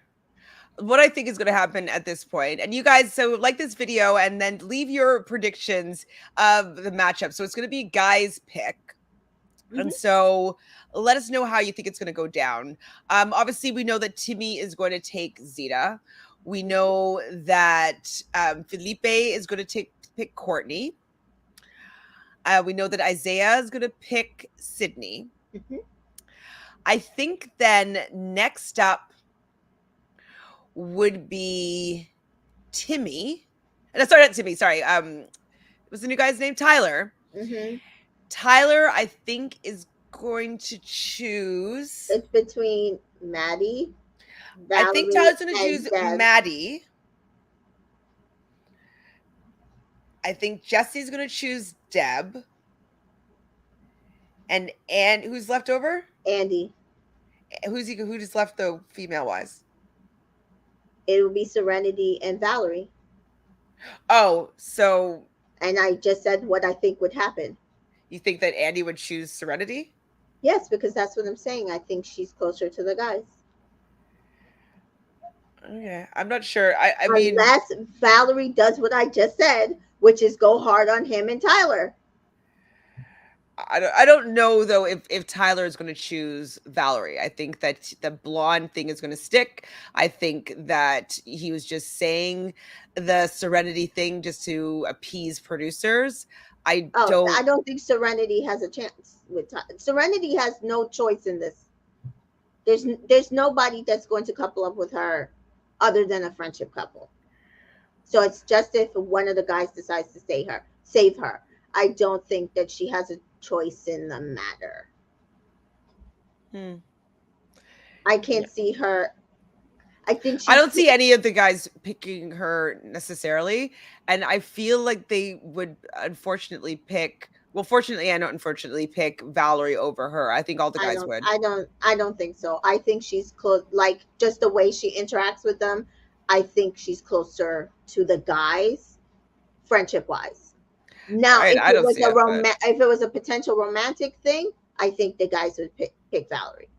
what I think is going to happen at this point. And you guys, so like this video and then leave your predictions of the matchup. So it's going to be guys pick. And so let us know how you think it's going to go down. Obviously, we know that Timmy is going to take Zeta. We know that Felipe is going to pick Courtney. We know that Isaiah is going to pick Sydney. I think then next up would be Timmy. And sorry, not Timmy. Sorry. What's the new guy's name? Tyler. Tyler, I think, is going to choose. It's between Maddie. I think Tyler's going to choose Maddie. I think Jesse's going to choose Deb. And who's left over? Andy. Who just left though, female wise? It will be Serenity and Valerie. Oh, so. And I just said what I think would happen. You think that Andy would choose Serenity? Yes, because that's what I'm saying. I think she's closer to the guys. Okay, I'm not sure. I mean, unless Valerie does what I just said, which is go hard on him and Tyler. I don't know though if Tyler is going to choose Valerie. I think that the blonde thing is going to stick. I think that he was just saying the Serenity thing just to appease producers. I don't think Serenity has a chance with Tyler. Serenity has no choice in this. There's nobody that's going to couple up with her other than a friendship couple. So it's just if one of the guys decides to save her. I don't think that she has a choice in the matter. I can't see her. I don't see any of the guys picking her necessarily, and I feel like they would unfortunately pick. Well, fortunately and unfortunately, pick Valerie over her. I think all the guys would. I don't think so. I think she's close. Like just the way she interacts with them, I think she's closer to the guys, friendship wise. Now, if it was a potential romantic thing, I think the guys would pick Valerie.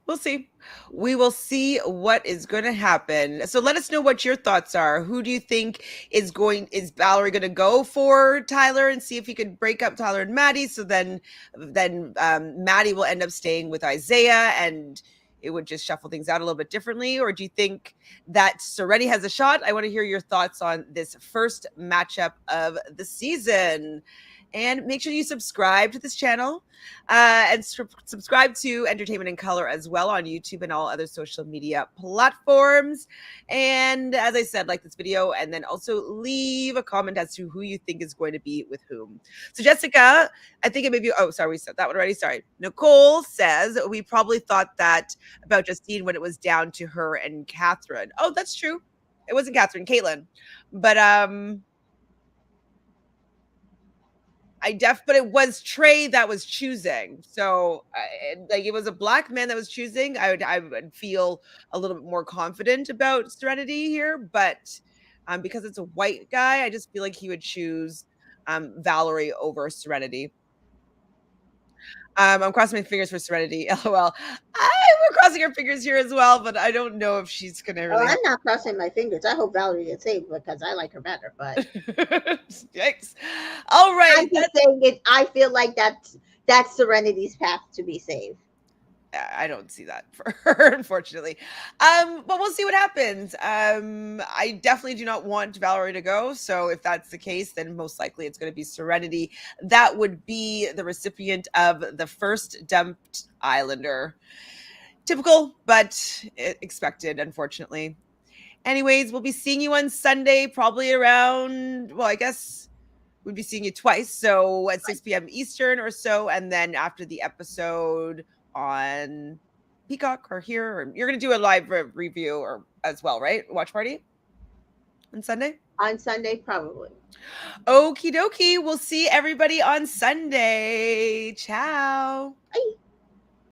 We'll see. We will see what is going to happen. So let us know what your thoughts are. Who do you think is Valerie going to go for Tyler and see if he could break up Tyler and Maddie? So then Maddie will end up staying with Isaiah and it would just shuffle things out a little bit differently. Or do you think that Serenity has a shot? I want to hear your thoughts on this first matchup of the season. And make sure you subscribe to this channel and subscribe to Entertainment in Color as well on YouTube and all other social media platforms. And as I said, like this video and then also leave a comment as to who you think is going to be with whom. So Jessica, I think it may be, oh, sorry, we said that one already. Sorry. Nicole says, we probably thought that about Justine when it was down to her and Catherine. Oh, that's true. It wasn't Catherine, Caitlin. But, but it was Trey that was choosing. So like it was a black man that was choosing. I would feel a little bit more confident about Serenity here, but because it's a white guy, I just feel like he would choose Valerie over Serenity. I'm crossing my fingers for Serenity. LOL. We're crossing our fingers here as well, but I don't know if she's gonna really. Oh, I'm not crossing my fingers. I hope Valerie gets saved because I like her better. But yikes! All right, I'm just saying it. I feel like that's Serenity's path to be saved. I don't see that for her, unfortunately. But we'll see what happens. I definitely do not want Valerie to go. So if that's the case, then most likely it's going to be Serenity. That would be the recipient of the first dumped Islander. Typical, but expected, unfortunately. Anyways, we'll be seeing you on Sunday, probably around, well, I guess we'd be seeing you twice. So at 6 p.m. Eastern or so. And then after the episode on Peacock or here, or you're going to do a live review or as well, right? Watch party on Sunday? On Sunday, probably. Okie dokie. We'll see everybody on Sunday. Ciao. Bye.